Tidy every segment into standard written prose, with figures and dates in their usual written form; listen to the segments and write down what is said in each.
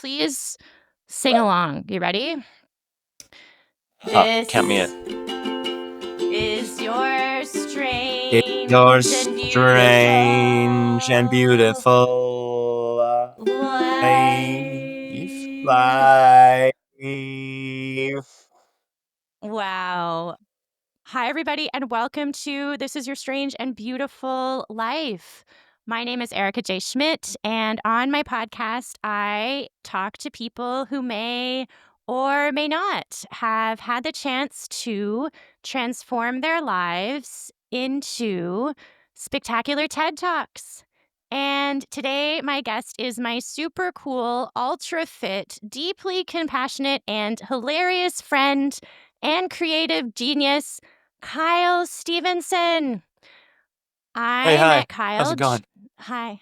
Please sing along. You ready? Count me in. Is your strange It's your and strange and beautiful life. life. Wow. Hi, everybody, and welcome to This Is Your Strange and Beautiful Life. My name is Erica J. Schmidt, and on my podcast, I talk to people who may or may not have had the chance to transform their lives into spectacular TED Talks. And today, my guest is my super cool, ultra fit, deeply compassionate, and hilarious friend and creative genius, Kyle Stevenson. Hey, I hi. met How's Kyle. it going? Hi.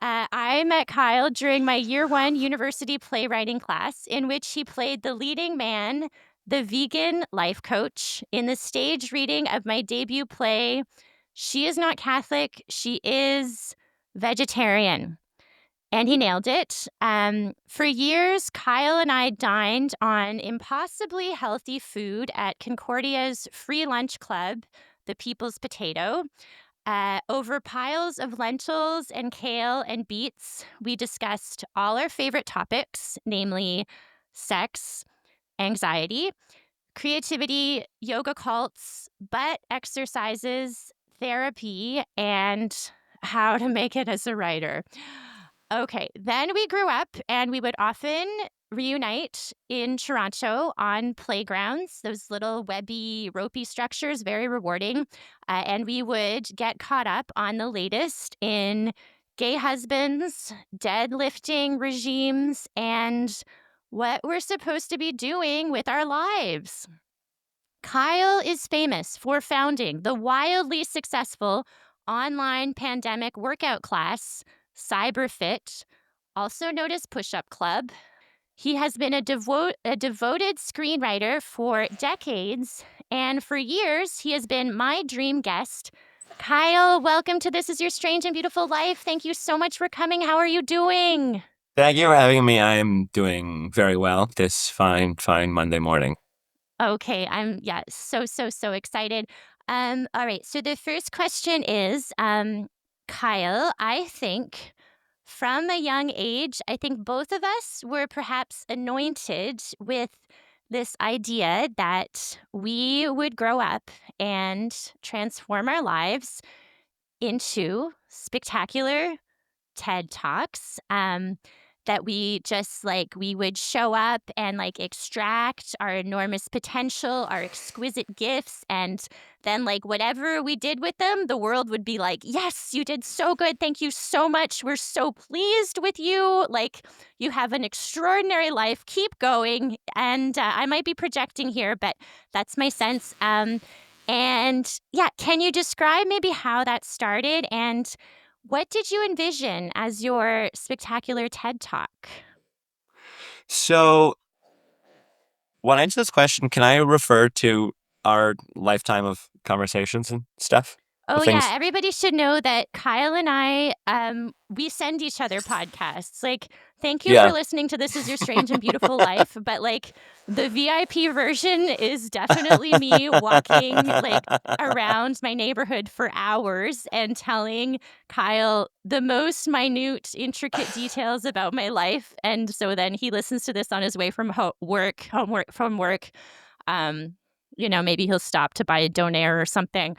I met Kyle during my year one university playwriting class, in which he played the leading man, the vegan life coach, in the stage reading of my debut play, She Is Not Catholic, She Is Vegetarian. And he nailed it. For years, Kyle and I dined on impossibly healthy food at Concordia's free lunch club, the People's Potato. Over piles of lentils and kale and beets, we discussed all our favorite topics, namely sex, anxiety, creativity, yoga cults, butt exercises, therapy, and how to make it as a writer. Okay, then we grew up and we would often reunite in Toronto on playgrounds, those little webby, ropey structures, very rewarding. And we would get caught up on the latest in gay husbands, deadlifting regimes, and what we're supposed to be doing with our lives. Kyle is famous for founding the wildly successful online pandemic workout class, CyberFit, also known as Push Up Club. He has been a devoted screenwriter for decades, and for years, he has been my dream guest. Kyle, welcome to This Is Your Strange and Beautiful Life. Thank you so much for coming. How are you doing? Thank you for having me. I am doing very well this fine Monday morning. Okay, I'm so excited. All right. So the first question is, Kyle, I think from a young age, I think both of us were perhaps anointed with this idea that we would grow up and transform our lives into spectacular TED Talks. That we just we would show up and extract our enormous potential, our exquisite gifts, and then whatever we did with them, the world would be like, yes, you did so good. Thank you so much. We're so pleased with you. You have an extraordinary life. Keep going. And I might be projecting here, but that's my sense. And yeah, can you describe maybe how that started and what did you envision as your spectacular TED Talk? So, when I answer this question, can I refer to our lifetime of conversations and stuff? Oh, Of yeah. things? Everybody should know that Kyle and I, we send each other podcasts. Thank you for Yeah. listening to This Is Your Strange and Beautiful Life. But, the VIP version is definitely me walking, around my neighborhood for hours and telling Kyle the most minute, intricate details about my life. And so then he listens to this on his way from work. Maybe he'll stop to buy a donair or something.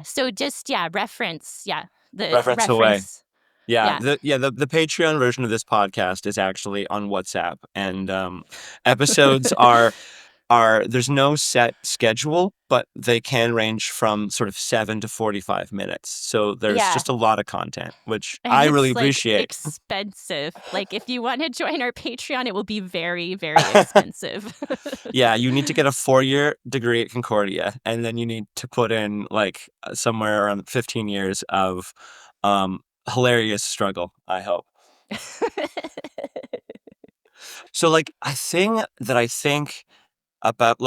So just reference, the Reference away. reference. Yeah, Yeah. the Patreon version of this podcast is actually on WhatsApp, and episodes are there's no set schedule, but they can range from sort of 7 to 45 minutes. So there's Yeah. just a lot of content, which And I really it's appreciate. expensive. If you want to join our Patreon, it will be very, very expensive. Yeah, you need to get a 4-year degree at Concordia, and then you need to put in somewhere around 15 years of hilarious struggle, I hope. So a thing that I think about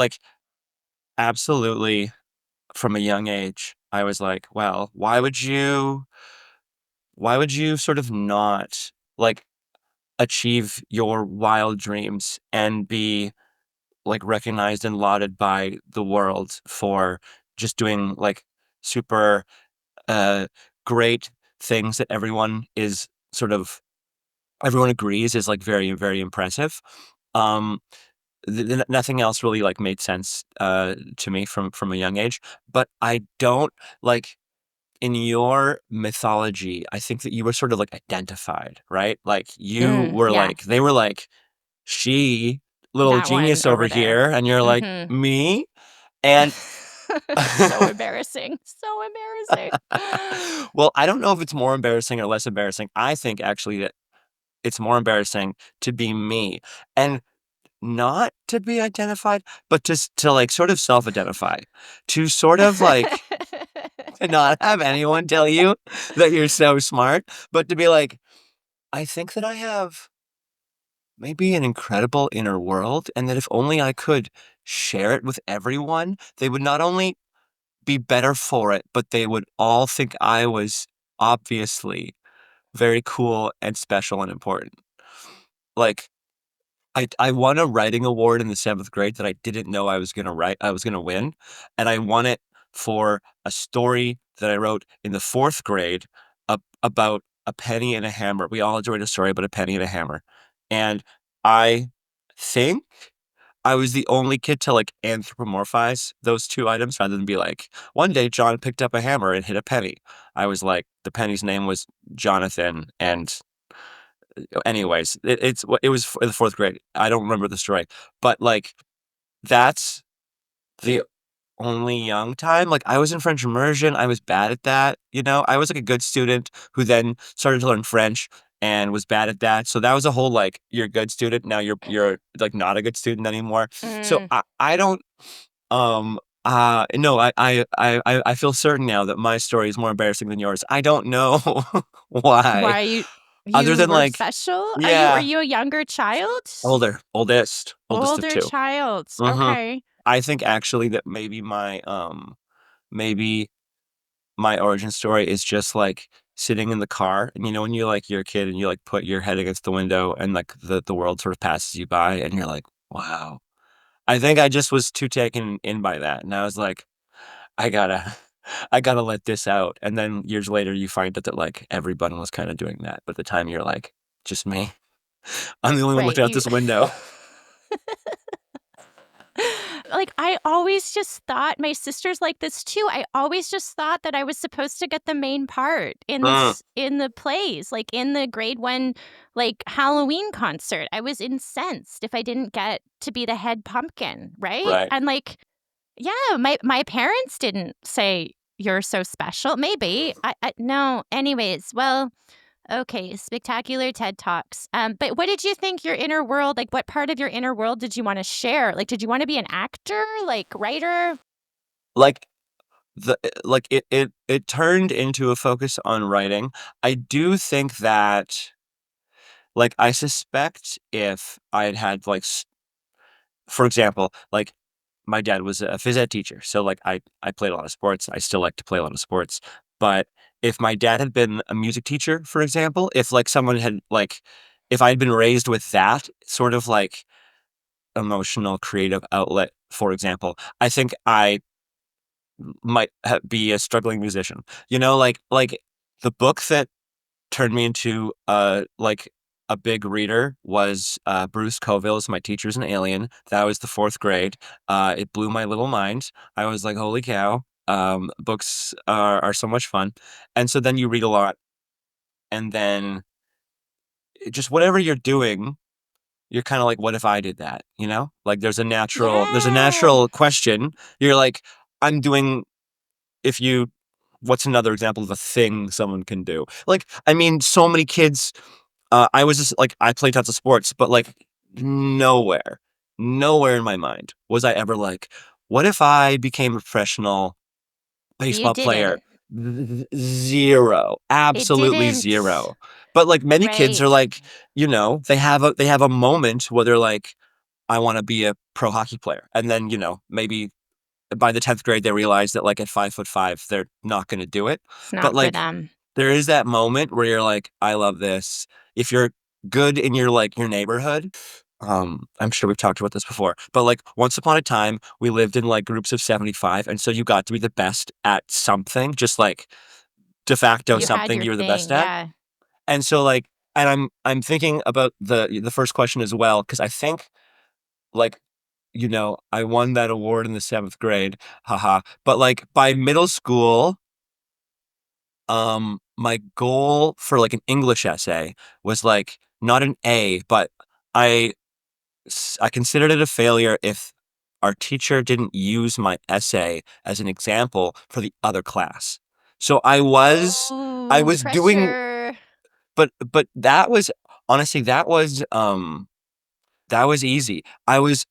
absolutely from a young age, I was like, well, why would you sort of not like achieve your wild dreams and be like recognized and lauded by the world for just doing like super uh great things that everyone agrees is like very, very impressive. Um, Nothing else really like made sense to me from a young age. But I don't like in your mythology, I think that you were sort of like identified, right? Like you were Yeah, like they were like she little that one genius over over there. here, and you're like Mhm. me. And So embarrassing, so embarrassing. well, I don't know if it's more embarrassing or less embarrassing. I think actually that it's more embarrassing to be me. And not to be identified, but just to like sort of self-identify, to sort of like to not have anyone tell you that you're so smart, but to be like, I think that I have maybe an incredible inner world, and that if only I could share it with everyone, they would not only be better for it, but they would all think I was obviously very cool and special and important. Like, I won a writing award in the 7th grade that I didn't know I was gonna win, and I won it for a story that I wrote in the 4th grade about a penny and a hammer. We all enjoyed a story about a penny and a hammer, and I think I was the only kid to, like, anthropomorphize those 2 items rather than be like, "One day, John picked up a hammer and hit a penny." I was like, the penny's name was Jonathan, and anyways, it was in the 4th grade. I don't remember the story, but, like, that's the only young time. Like, I was in French immersion, I was bad at that, you know? I was, like, a good student who then started to learn French and was bad at that, so that was a whole, like, you're a good student, now you're, like, not a good student anymore. So Mm, I don't, no, I feel certain now that my story is more embarrassing than yours. I don't know why, why other you than, were like special? Are yeah. you a younger child? Oldest of Older 2. child, Mhm. okay. I think actually that maybe my origin story is just, like, sitting in the car, and, you know, when you're a kid and you, like, put your head against the window and, like, the world sort of passes you by and you're like, "Wow." I think I just was too taken in by that, and I was like, "I gotta I gotta let this out," and then years later, you find out that, like, everyone was kinda doing that, but at the time, you're like, "Just me? I'm the only one Right, looking out you this window." like, I always just thought my sister's like this too, I always just thought that I was supposed to get the main part Mm, in the plays, like, in the grade 1, like, Halloween concert. I was incensed if I didn't get to be the head pumpkin, right? right. And, like, yeah, my parents didn't say, "You're so special." Maybe. I no, anyways, well, okay, spectacular TED Talks. But what did you think your inner world, like, what part of your inner world did you wanna share? Like, did you wanna be an actor, like, writer? Like, it turned into a focus on writing. I do think that, like, I suspect if I had had, like, for example, like, my dad was a phys ed teacher, so, like, I played a lot of sports, I still like to play a lot of sports, but if my dad had been a music teacher, for example, if, like, someone had, like if I'd been raised with that sort of, like, emotional creative outlet, for example, I think I might be a struggling musician. You know, like the book that turned me into like a big reader was Bruce Coville's My Teacher's an Alien. That was the 4th grade. It blew my little mind. I was like, holy cow. Books are so much fun. And so then you read a lot, and then just whatever you're doing, you're kind of like, what if I did that? You know, like there's a Yeah. natural question. You're like, I'm doing if you what's another example of a thing someone can do? Like, I mean, so many kids, I was just like, I played tons of sports, but like nowhere, nowhere in my mind was I ever like, what if I became a professional You baseball player? didn't. Zero, It absolutely didn't. zero. But like many kids Right. are like, you know, they have a moment where they're like, I want to be a pro hockey player. And then, you know, maybe by the 10th grade, they realize that like at 5'5", they're not going to do it. It's But not for like, them. there is that moment where you're like, I love this. If you're good in your like your neighborhood. I'm sure we've talked about this before, but like once upon a time, we lived in like groups of 75, and so you got to be the best at something, just like de facto You had something your you were the best thing, at. yeah. And so like, and I'm thinking about the first question as well, because I think like, I won that award in the seventh grade, haha. But like by middle school, my goal for like an English essay was like not an A, but I I considered it a failure if our teacher didn't use my essay as an example for the other class. So I Oh, was doing, pressure. but that was honestly that was easy. I was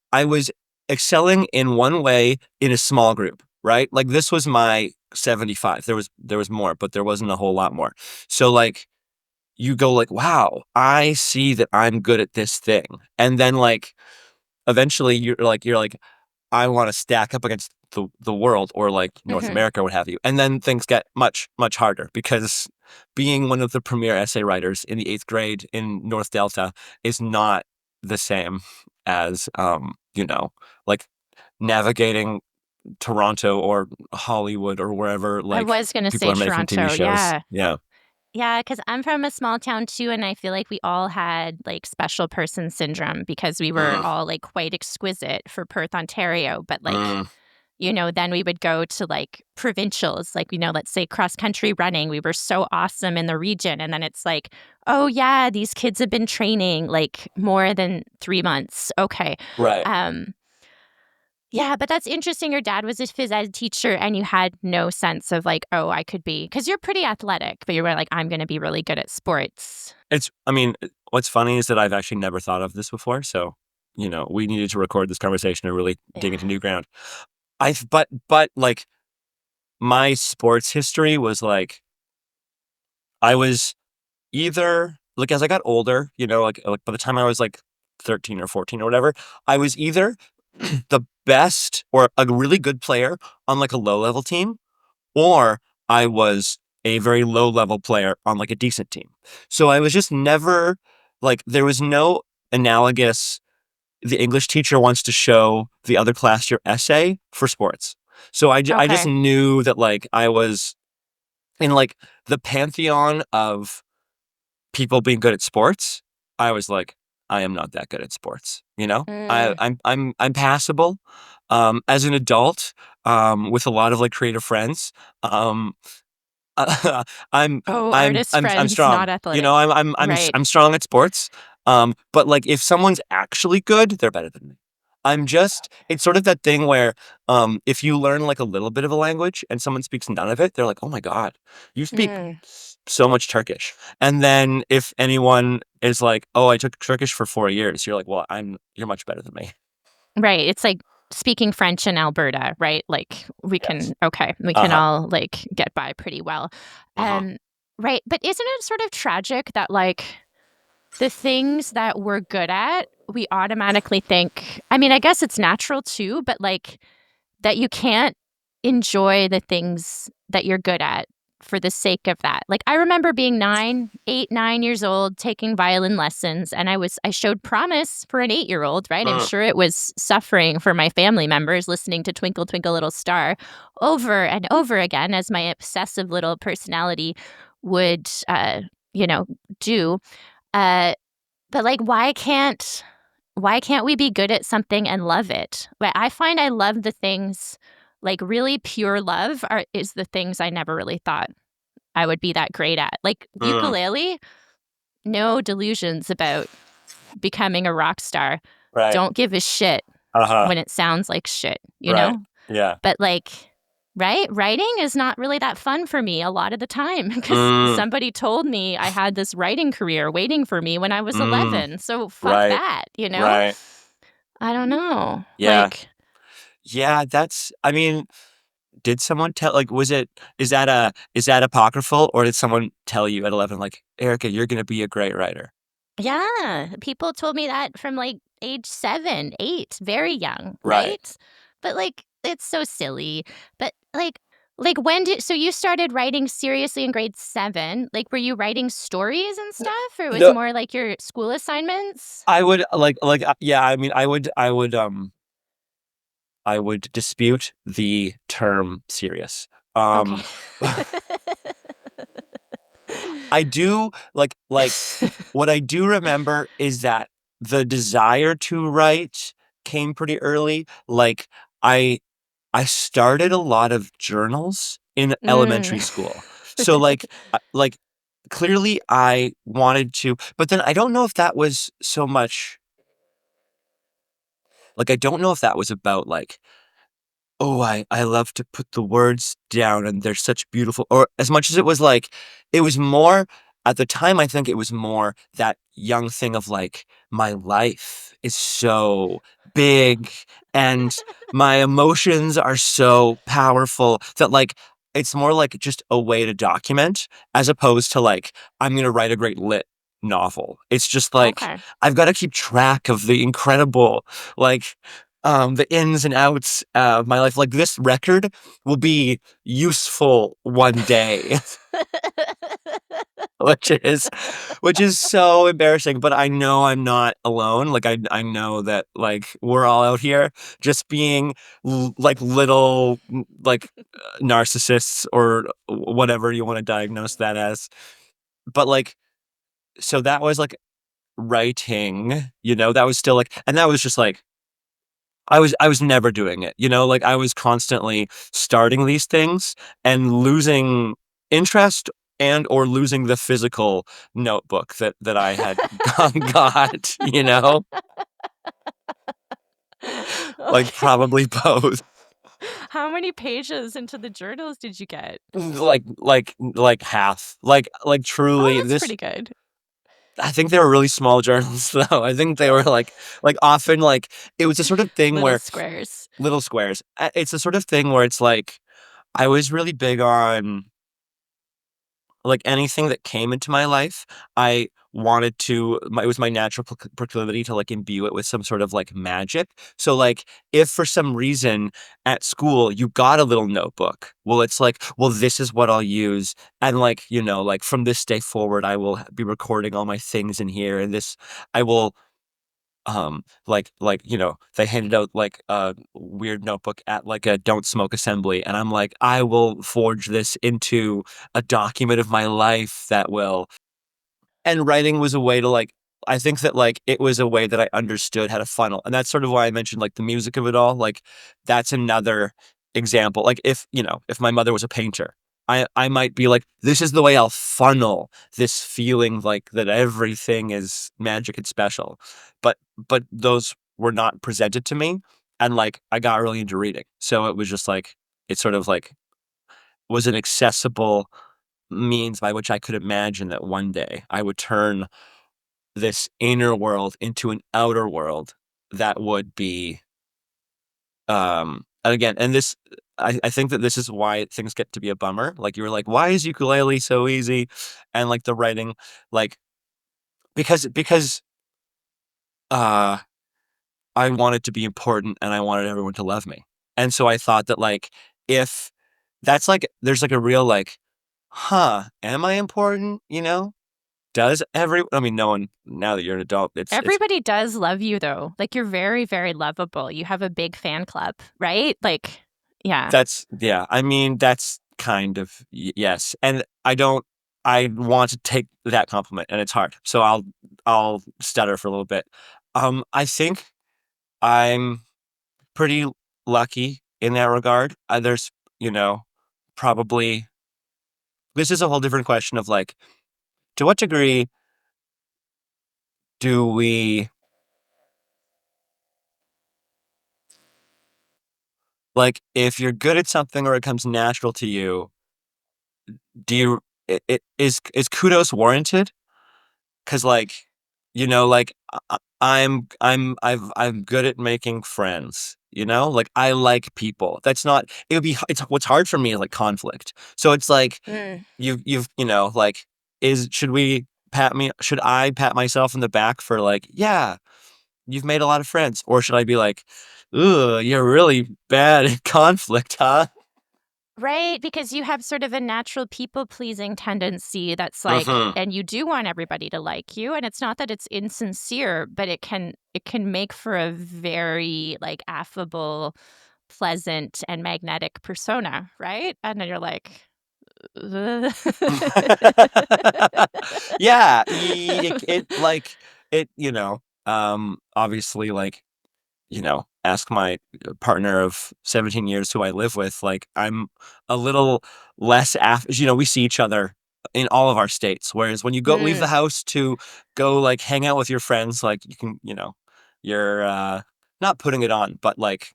excelling in one way in a small group, right? Like this was my 75. There was more, but there wasn't a whole lot more. So like you go like, wow, I see that I'm good at this thing. And then like eventually you're like I want to stack up against the world or like North Mhm. America, what have you. And then things get much, much harder because being one of the premier essay writers in the eighth grade in North Delta is not the same as, like navigating Toronto or Hollywood or wherever I like was gonna people say are making TV Toronto, shows. yeah. Yeah. Yeah, because 'cause I'm from a small town too, and I feel like we all had, like, special person syndrome because we were Mm, all, like, quite exquisite for Perth, Ontario, but, like, mm, then we would go to, like, provincials, like, let's say cross country running, we were so awesome in the region, and then it's like, "Oh, yeah, these kids have been training, like, more than 3 months, okay." right. Um, yeah, but that's interesting your dad was a phys ed teacher and you had no sense of, like, "Oh, I could be" because 'cause you're pretty athletic, but you were like, "I'm gonna be really good at sports." I mean, what's funny is that I've actually never thought of this before. So, we needed to record this conversation to really dig Yeah. into new ground. But like my sports history was like, I was either like as I got older, like by the time I was like 13 or 14 or whatever, I was either the best or a really good player on like a low level team, or I was a very low level player on like a decent team. So I was just never like, there was no analogous, the English teacher wants to show the other class your essay for sports. So I just Okay. knew that like I was in like the pantheon of people being good at sports. I was like, I am not that good at sports. Mm. I'm passable. As an adult, with a lot of like creative friends, um, I'm Oh, I'm artist I'm friends, not strong. athletic. Right. I'm strong at sports. But like if someone's actually good, they're better than me. It's sort of that thing where if you learn like a little bit of a language and someone speaks none of it, they're like, "Oh my God, you speak Mm. so much Turkish." And then if anyone is like, "Oh, I took Turkish for 4 years." You're like, "Well, you're much better than me." Right, it's like speaking French in Alberta, right? Like, Yes. we can Uh-huh. all, like, get by pretty well. Uh-huh. Um, right, but isn't it sort of tragic that, like, the things that we're good at, we automatically think I mean, I guess it's natural too, but, like, that you can't enjoy the things that you're good at for the sake of that. Like, I remember being 9 years old, taking violin lessons, and I showed promise for an 8-year-old, right? I'm Mm, sure it was suffering for my family members listening to Twinkle, Twinkle, Little Star over and over again as my obsessive little personality would, you know, do. Uh, but, like, why can't we be good at something and love it? But I find I love the things like, really pure love is the things I never really thought I would be that great at. Like, mm, ukulele, no delusions about becoming a rock star. right. Don't give a shit Uh-huh. when it sounds like shit, you Right. know? Yeah. But, like right? Writing is not really that fun for me a lot of the time because Mm, somebody told me I had this writing career waiting for me when I was mm, 11, so fuck right. that, you know? Right. I don't know. Yeah. Like Yeah, I mean, did someone tell like is that apocryphal, or did someone tell you at 11 like, "Erica, you're gonna be a great writer?" yeah, people told me that from, like, age 7, 8, very young, Right. right? But, like, it's so silly. But, like, Like, when did so you started writing seriously in grade 7? Like, were you writing stories and stuff, or it was No, more like your school assignments? I would yeah, I mean, I would dispute the term serious. Okay. Um, I do what I do remember is that the desire to write came pretty early. Like I I started a lot of journals in Mm. elementary school. So clearly I wanted to, but then I don't know if that was so much I don't know if that was about oh, I love to put the words down and they're such beautiful, or as much as it was it was more at the time, I think it was more that young thing of my life is so big and my emotions are so powerful that it's more like just a way to document as opposed to I'm gonna write a great lit novel. It's just Okay. I've got to keep track of the incredible like the ins and outs of my life. Like this record will be useful one day, which is which is so embarrassing. But I know I'm not alone. I know that we're all out here just being little narcissists or whatever you want to diagnose that as. But so that was writing, that was still and that was just I was never doing it, I was constantly starting these things and losing interest and or losing the physical notebook that I had got. Probably both. How many pages into the journals did you get? Half. Oh, Truly that's this pretty good. I think they were really small journals though. I think they were often it was the sort of thing Little where squares. little squares. It's the sort of thing where it's I was really big on anything that came into my life, I wanted to it was my natural proclivity to imbue it with some sort of magic. So if for some reason at school you got a little notebook, well it's well this is what I'll use, and from this day forward I will be recording all my things in here, and this I will they handed out a weird notebook at a don't smoke assembly, and I'm I will forge this into a document of my life that will. And writing was a way to I think that it was a way that I understood how to funnel, and that's sort of why I mentioned the music of it all. That's another example. If my mother was a painter, I might be this is the way I'll funnel this feeling that everything is magic and special. But those were not presented to me, and I got really into reading, so it was just it sort of was an accessible means by which I could imagine that one day I would turn this inner world into an outer world that would be and again, and this I think that this is why things get to be a bummer. You were why is ukulele so easy? And the writing, like because uh I wanted to be important and I wanted everyone to love me. And so I thought that if that's there's a real huh, am I important? Does I mean, no one, now that you're an adult, it's, Everybody does love you, though. Like, you're very, very lovable. You have a big fan club, right? Like, yeah. yeah, I mean, that's kind of, yes. And I want to take that compliment and it's hard. So I'll stutter for a little bit. I think I'm pretty lucky in that regard. There's, you know, probably, this is a whole different question of to what degree do we, if you're good at something or it comes natural to you, do you is kudos warranted? Because I'm good at making friends. I like people. That's not. It would be. It's what's hard for me is conflict. So it's Mm. you've is should I pat myself in the back for yeah, you've made a lot of friends, or should I be ooh, you're really bad at conflict, huh? Right, because you have sort of a natural people-pleasing tendency that's like Mhm. and you do want everybody to like you, and it's not that it's insincere, but it can make for a very, like, affable, pleasant, and magnetic persona, right? And then you're like, "Ugh." Yeah, like, obviously, like, ask my partner of 17 years who I live with, like, I'm a little less we see each other in all of our states, whereas when you leave the Mm, house to go, like, hang out with your friends, like, you're, not putting it on, but, like,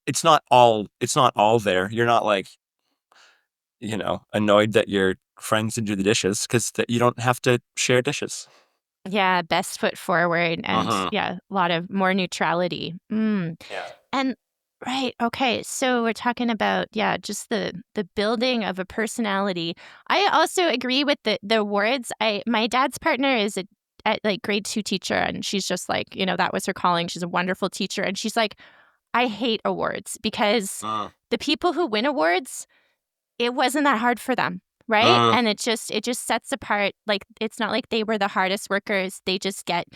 it's not all there. You're not, like, annoyed that your friends didn't do the dishes 'cause you don't have to share dishes. yeah, best foot forward and, Mhm. yeah, a lot of more neutrality. Yeah. And right, okay. So we're talking about just the building of a personality. I also agree with the awards. My dad's partner is a like grade 2 teacher and she's just like, that was her calling. She's a wonderful teacher and she's like, I hate awards because Mm. the people who win awards, it wasn't that hard for them, right? Mm. And it just sets apart like it's not like they were the hardest workers. They just get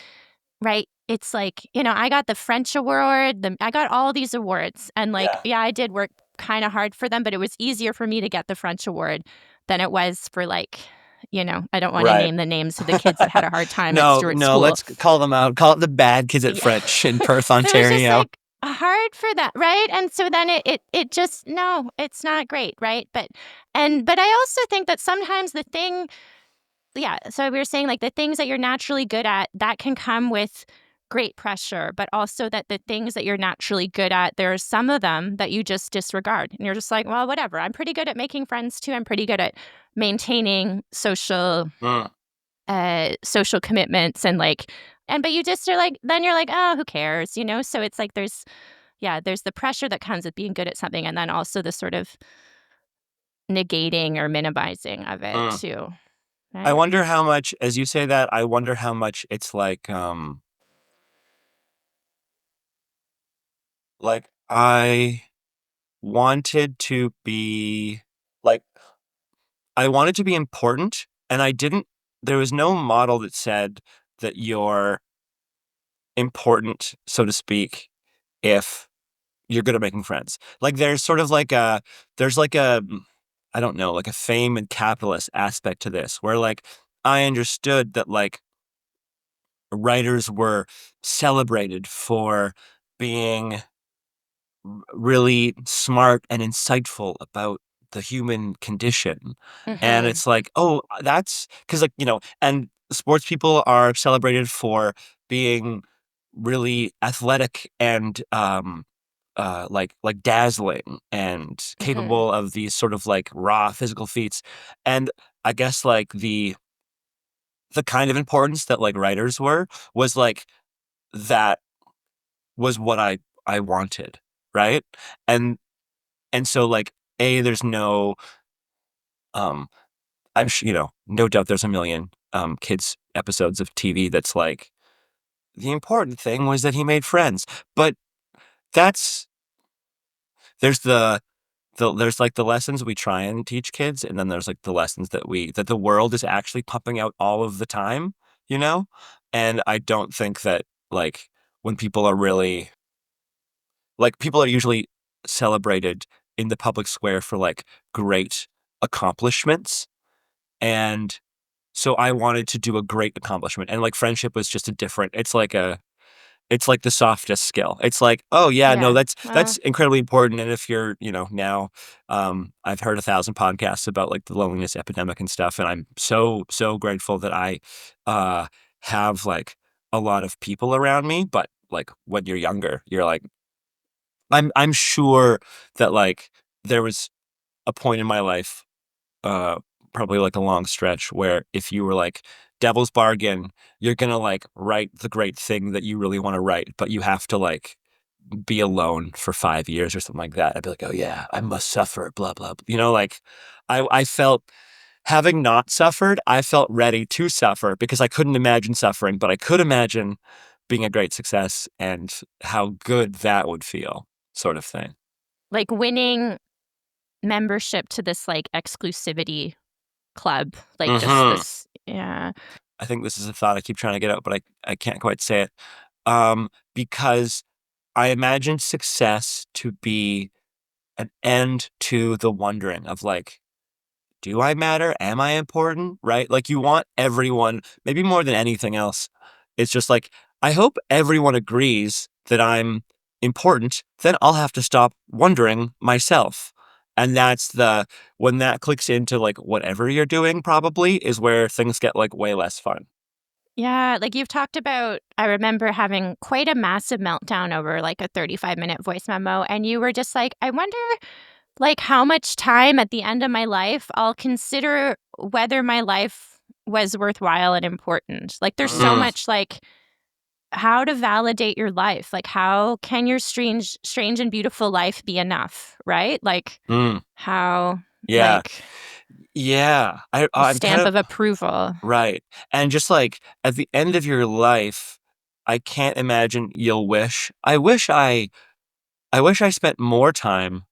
right? It's like, I got the French award, I got all these awards, and, like, Yeah. yeah, I did work kinda hard for them, but it was easier for me to get the French award than it was for, like, I don't wanna Right. name the names of the kids that had a hard time at No, Stewart no, School. let's call them out. Call it the bad kids at Yeah. French in Perth, But it was just, Ontario. like, hard for that, right? And so then it just no, it's not great, right? But I also think that sometimes the thing yeah, so we were saying, like, the things that you're naturally good at, that can come with great pressure, but also that the things that you're naturally good at, there are some of them that you just disregard, and you're just like, "Well, whatever. I'm pretty good at making friends too. I'm pretty good at maintaining Mm. social commitments and, like" but you just are like then you're like, "Oh, who cares?" So it's like there's the pressure that comes with being good at something and then also the sort of negating or minimizing of it Mm. too, I right? wonder how much as you say that, I wonder how much it's like, I wanted to be like, I wanted to be important, and I didn't there was no model that said that you're important, so to speak, if you're good at making friends. Like, there's sort of like a there's like a I don't know, like a fame and capitalist aspect to this where, like, I understood that, like, writers were celebrated for being really smart and insightful about the human condition. And Mhm. it's like, oh, that's because, like, and sports people are celebrated for being really athletic and like dazzling and Mhm. capable of these sort of like raw physical feats. And I guess like the kind of importance that like writers were was like that was what I wanted, right? And and so like there's no um no doubt there's a million kids episodes of TV that's like the important thing was that he made friends. But that's there's there's like the lessons we try and teach kids, and then there's like the lessons that the world is actually pumping out all of the time, you know? And I don't think that like when people are really like people are usually celebrated in the public square for like great accomplishments. And so I wanted to do a great accomplishment. And like friendship was just a different, it's like the softest skill. It's like, oh yeah, no, Yeah. that's incredibly important. And if you're, now, I've heard 1,000 podcasts about like the loneliness epidemic and stuff, and I'm so grateful that I have like a lot of people around me. But like when you're younger, you're like, I'm sure that like there was a point in my life uh, probably like a long stretch where if you were like devil's bargain, you're gonna like write the great thing that you really want to write, but you have to like be alone for 5 years or something like that. I'd be like, oh yeah, I must suffer, blah blah. Like I felt having not suffered, I felt ready to suffer because I couldn't imagine suffering, but I could imagine being a great success and how good that would feel, sort of thing. Like winning membership to this like exclusivity club, like just Hmm. this, yeah. I think this is a thought I keep trying to get out, but I can't quite say it. Because I imagine success to be an end to the wondering of like, do I matter? Am I important? Right? Like you want everyone, maybe more than anything else. It's just like, I hope everyone agrees that I'm important. Then I'll have to stop wondering myself. And when that clicks into like whatever you're doing, probably is where things get like way less fun. Yeah, like you've talked about, I remember having quite a massive meltdown over like a 35-minute voice memo. And you were just like, I wonder like how much time at the end of my life I'll consider whether my life was worthwhile and important. Like there's so Mm, much like how to validate your life. Like how can your strange and beautiful life be enough, right? Like mm, how yeah. like Yeah. the I'm kind stamp of of approval. right. And just like at the end of your life, I can't imagine you'll wish. I wish I spent more time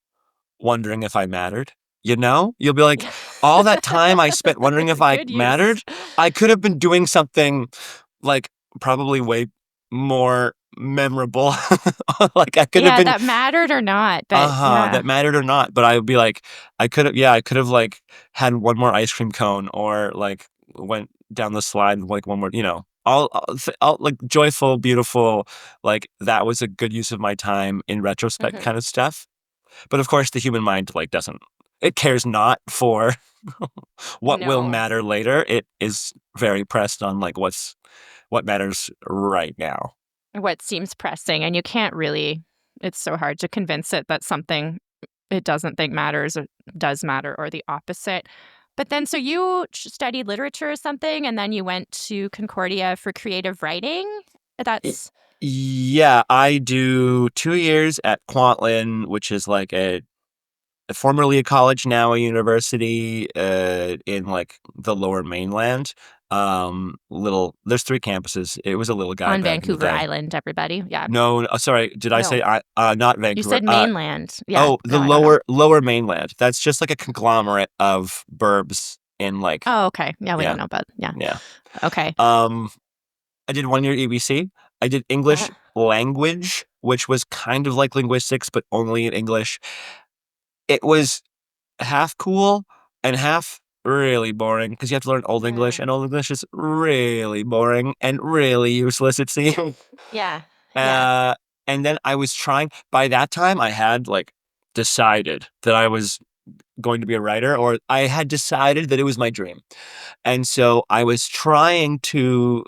wondering if I mattered. You know? You'll be like, all that time I spent wondering That's if a I good use. mattered, I could have been doing something like probably way more memorable. Like I could have Yeah, been that mattered or not, but uh-huh, yeah. that mattered or not. But I would be like, I could have like had one more ice cream cone or like went down the slide with like one more, all like joyful, beautiful, like that was a good use of my time in retrospect Mhm. kind of stuff. But of course, the human mind like doesn't. It cares not for what will No. matter later. It is very pressed on like what matters right now. What seems pressing, and you can't really, it's so hard to convince it that something it doesn't think matters or does matter or the opposite. But then so you studied literature or something, and then you went to Concordia for creative writing? Y- That's Yeah, I do 2 years at Kwantlen, which is like formerly a college, now a university, in like the lower mainland. There's three campuses. It was a little guy on back in the Vancouver day. Island, everybody. Yeah. No, sorry, did I say No. not You Vancouver? said mainland. Yeah. Oh, the No, I don't know. lower mainland. That's just like a conglomerate of burbs in like, Oh, okay. Yeah, we don't yeah, know, but yeah. yeah. Okay. Um, I did 1 year EBC. I did Uh-huh. English language, which was kind of like linguistics, but only in English. It was half cool and half really boring because you have to learn Old English, Mm. and Old English is really boring and really useless, it seems. Yeah. Yeah. Uh, and then I was trying, by that time, I had like decided that I was going to be a writer, or I had decided that it was my dream. And so I was trying to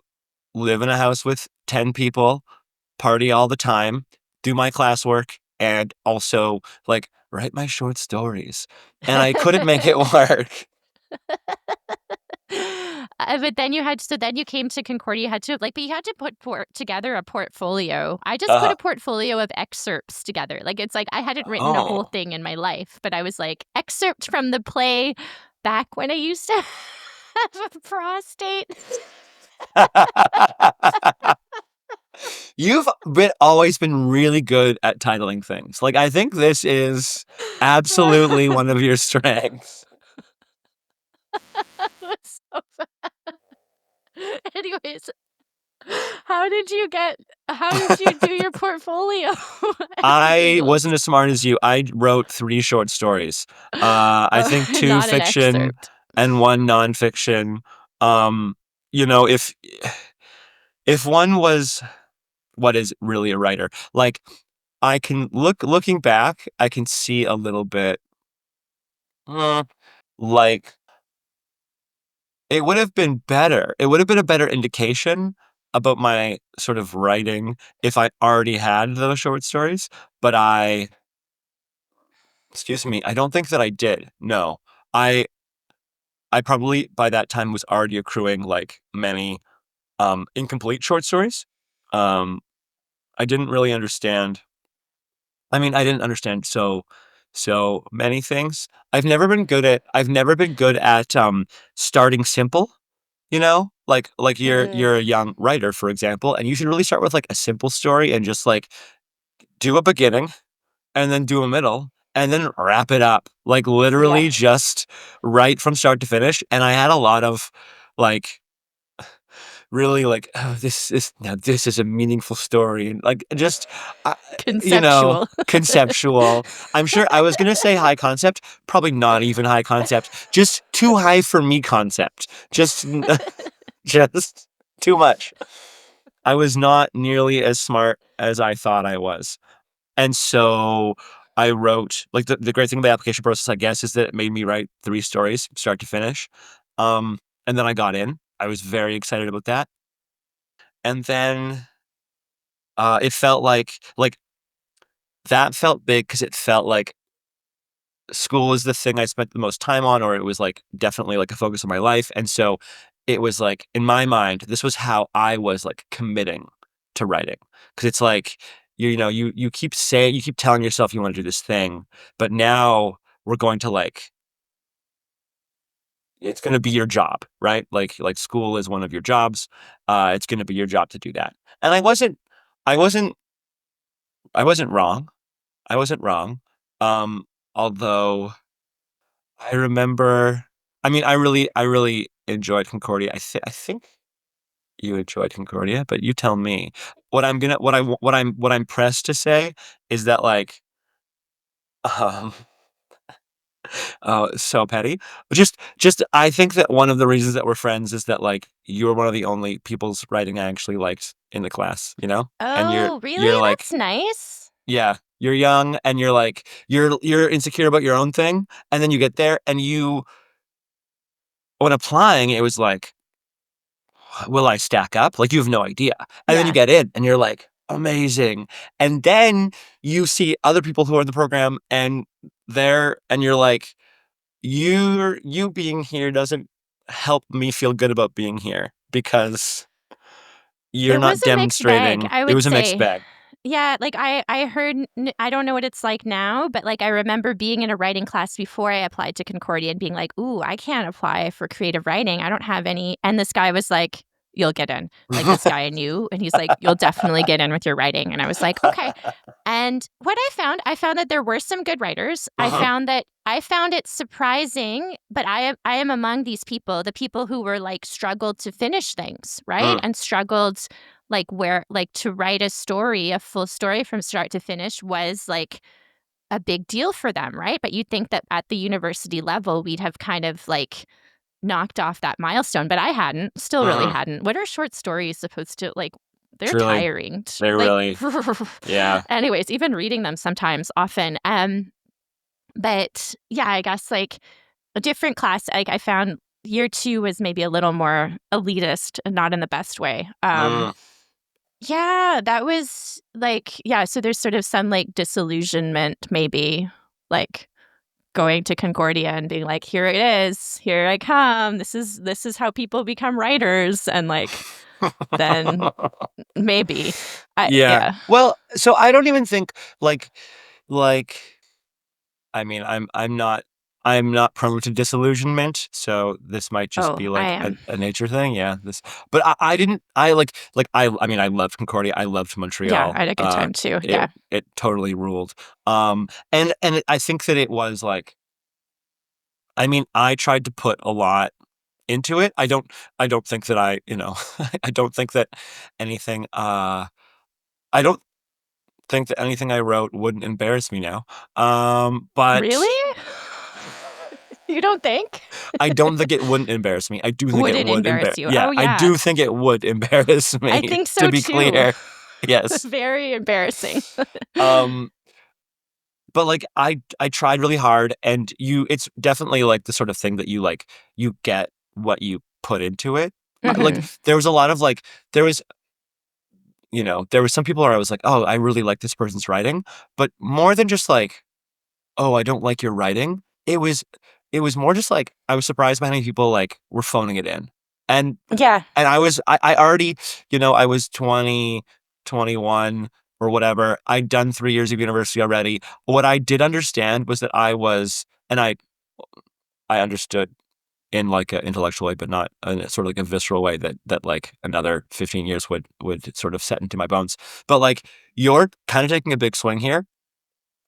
live in a house with 10 people, party all the time, do my classwork, and also like write my short stories. And I couldn't make it work. But then then you came to Concordia, you had to like, but you had to together a portfolio. I just put Uh, a portfolio of excerpts together. Like, it's like I hadn't written a whole oh. thing in my life, but I was like, excerpt from the play back when I used to have a prostate. You've always been really good at titling things. Like, I think this is absolutely one of your strengths. So anyways, how did you get how did you do your portfolio? I Googled. wasn't as smart as you. I wrote 3 short stories. I think 2 Not an fiction excerpt. and 1 nonfiction. Um, you know, if one was what is really a writer, like I can looking back, I can see a little bit, uh, like it would have been better. It would have been a better indication about my sort of writing if I already had those short stories, but excuse me, I don't think that I did. No. I I probably by that time was already accruing like many incomplete short stories. Um I didn't really understand. I mean, I didn't understand so many things. I've never been good at starting simple, you know? Like Mm. you're a young writer, for example, and you should really start with like a simple story and just like do a beginning and then do a middle and then wrap it up. Like literally Yeah. just write from start to finish. And I had a lot of like really like, oh, this is a meaningful story, and like just Conceptual. conceptual. I'm sure I was gonna say high concept, probably not even high concept, just too high for me concept, just just too much. I was not nearly as smart as I thought I was. And so I wrote, like, the great thing about the application process, I guess, is that it made me write 3 stories, start to finish. Um, and then I got in. I was very excited about that. And then, it felt like, that felt big because it felt like school was the thing I spent the most time on, or it was, like, definitely, like, a focus of my life. And so it was, like, in my mind, this was how I was, like, committing to writing. Because it's like, you keep saying, you keep telling yourself you wanna do this thing, but now we're going to, like, it's gonna be your job, right? Like school is one of your jobs. It's gonna be your job to do that. And I wasn't I wasn't wrong. I wasn't wrong. Um, although I remember, I mean, I really enjoyed Concordia. I think you enjoyed Concordia, but you tell me. What I'm pressed to say is that, like, um, oh, so petty. Just I think that one of the reasons that we're friends is that, like, you were one of the only people's writing I actually liked in the class, you know? And Oh, you're really? like, That's nice. yeah, you're young and you're like, you're insecure about your own thing, and then you get there and when applying, it was like, will I stack up? Like, you have no idea. And then you Yeah. get in and you're like, amazing. And then you see other people who are in the program and you're like, you being here doesn't help me feel good about being here because you're It not was a mixed bag, demonstrating. I It would was a mixed say. bag. Yeah, like, I heard I don't know what it's like now, but, like, I remember being in a writing class before I applied to Concordia and being like, "Ooh, I can't apply for creative writing, I don't have any," and this guy was like, "You'll get in." Like, this guy I knew, and he's like, "You'll definitely get in with your writing," and I was like, "Okay." And what I found that there were some good writers. I found it surprising, but I am among these people, the people who were, like, struggled to finish things, right? Mm, And struggled, like, where like, to write a story, a full story from start to finish was, like, a big deal for them, right? But you'd think that at the university level, we'd have kind of, like, knocked off that milestone, but I hadn't, still really mhm. hadn't. What are short stories supposed to like, they're Truly, tiring they like, really, yeah. anyways, even reading them sometimes, often, but yeah, I guess, like, a different class, like, I found year 2 was maybe a little more elitist and not in the best way. Mm. Yeah, that was, like, yeah, so there's sort of some, like, disillusionment maybe, like, going to Concordia and being like, "Here it is. Here I come. This is how people become writers," and, like, then maybe. Yeah. Yeah. Well, so I don't even think like like I mean, I'm not prone to disillusionment, so this might just Oh, be I like am. a nature thing. Yeah, but I didn't. I I mean, I loved Concordia. I loved Yeah, Montreal. I had a good time too, It yeah. it totally ruled. I think that it was like, I mean, I tried to put a lot into it. I don't think that I don't think that anything. I don't think that anything I wrote wouldn't embarrass me now. But Really? You don't think? I don't think it wouldn't embarrass me. I do think Would it it would embarrass you? yeah, Oh, I yeah. do think it would embarrass I me, think to so be too. clear. Yes. Very embarrassing. Um, but, like, I tried really hard, and it's definitely, like, the sort of thing that you get what you put into it. Like, Mhm. there was a lot of, like, there was there was some people where I was like, "Oh, I really like this person's writing," but more than just like, "Oh, I don't like your writing." It was more just like I was surprised by how many people, like, were phoning it in. And Yeah. I already, I was 20, 21, or whatever. I'd done 3 years of university already. What I did understand was that I understood in, like, an intellectual way, but not in a sort of like a visceral way that, like, another 15 years would sort of set into my bones. But, like, you're kinda taking a big swing here,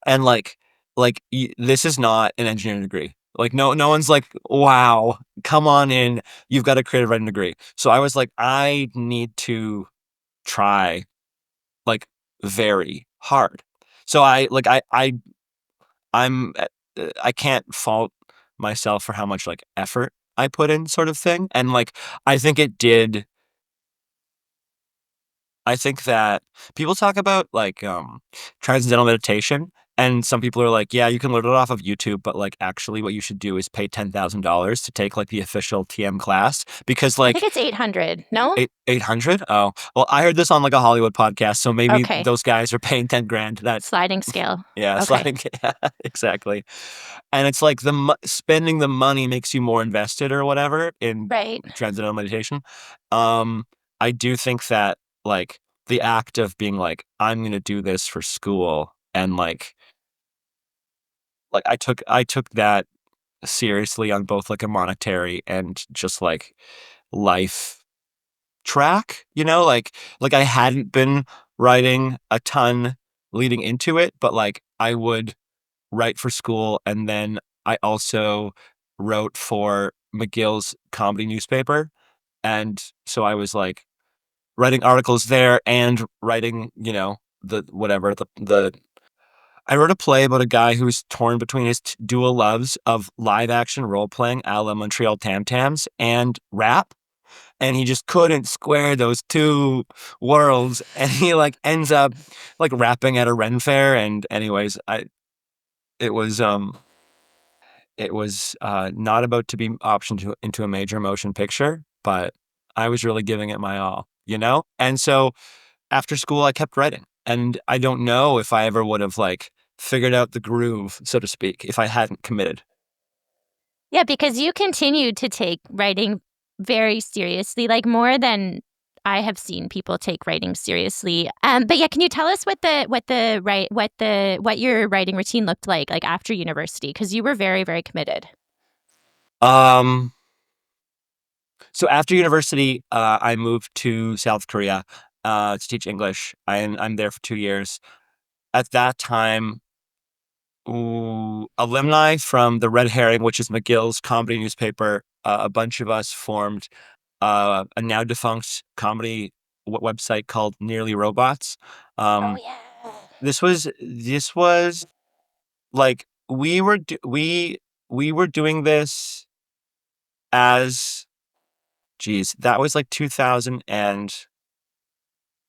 and, like, like this is not an engineering degree. Like no one's like, wow, come on in, you've got a creative writing degree. So I was like, I need to try like very hard. So I'm I can't fault myself for how much like effort I put in, sort of thing. And like I think it did. I think that people talk about like transcendental meditation, and some people are like, yeah, you can learn it off of YouTube, but like actually what you should do is pay $10,000 to take like the official TM class, because I think like it's 800. No? 800. Oh, well, I heard this on like a Hollywood podcast, so maybe Okay. those guys are paying 10 grand. That Sliding scale. yeah, Okay. sliding. Yeah, exactly. And it's like spending the money makes you more invested or whatever in Right. transcendental meditation. Um, I do think that like the act of being like, I'm gonna do this for school, and like I took that seriously on both like a monetary and just like life track, like I hadn't been writing a ton leading into it, but like I would write for school, and then I also wrote for McGill's comedy newspaper. And so I was like writing articles there and writing, the whatever the I wrote a play about a guy who's torn between his dual loves of live action role playing a la Montreal Tam Tams and rap, and he just couldn't square those two worlds, and he like ends up like rapping at a Ren fair. And anyways, I it was not about to be optioned into a major motion picture, but I was really giving it my all. And so after school, I kept writing, and I don't know if I ever would have like figured out the groove, so to speak, if I hadn't committed. Yeah, because you continued to take writing very seriously, like more than I have seen people take writing seriously. But yeah, can you tell us what your writing routine looked like after university? Because you were very, very committed. Um, so after university, I moved to South Korea to teach English. I'm there for 2 years. At that time, alumni from the Red Herring, which is McGill's comedy newspaper, a bunch of us formed a now defunct comedy website called Nearly Robots. Oh Um, yeah. this was like we were doing this as, geez, that was like 2000 and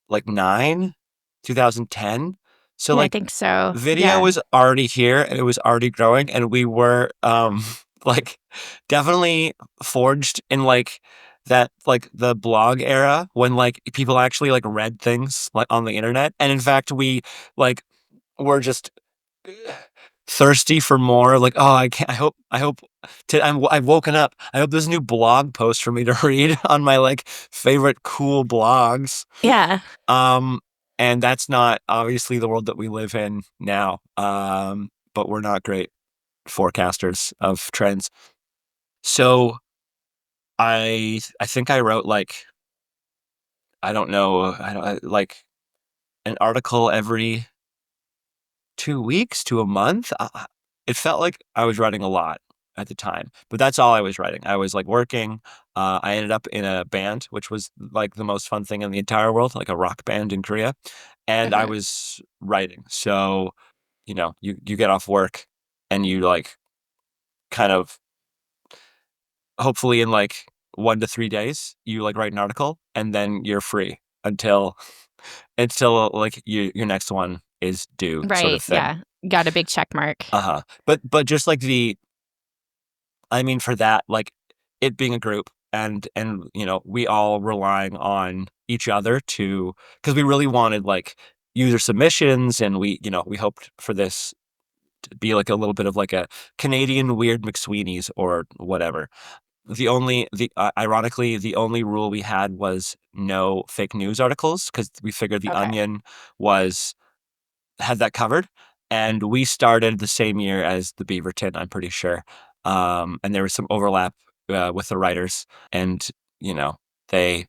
like 9, 2010. So Yeah, I like think so. video Yeah. was already here, and it was already growing, and we were like definitely forged in like that, like the blog era, when like people actually like read things like on the internet. And in fact, we like were just thirsty for more. Like, oh, I can't. I hope I've woken up. I hope there's a new blog post for me to read on my like favorite cool blogs. Yeah. Um, and that's not obviously the world that we live in now. But we're not great forecasters of trends. So I think I wrote like, I don't know, like an article every 2 weeks to a month. It felt like I was writing a lot at the time, but that's all I was writing. I was like working. I ended up in a band, which was like the most fun thing in the entire world, like a rock band in Korea, and I Hmm. was writing. So you get off work, and you like kind of, hopefully in like 1 to 3 days, you like write an article, and then you're free until like your next one is due, sort of Right. thing. Yeah. Got a big check mark. Uh-huh. But just like I mean, for that, like it being a group, and we all relying on each other to, because we really wanted like user submissions, and we hoped for this to be like a little bit of like a Canadian Weird McSweeney's or whatever. Ironically, the only rule we had was no fake news articles, because we figured the Okay. Onion was had that covered. And we started the same year as the Beaverton, I'm pretty sure. And there was some overlap with the writers, and you know they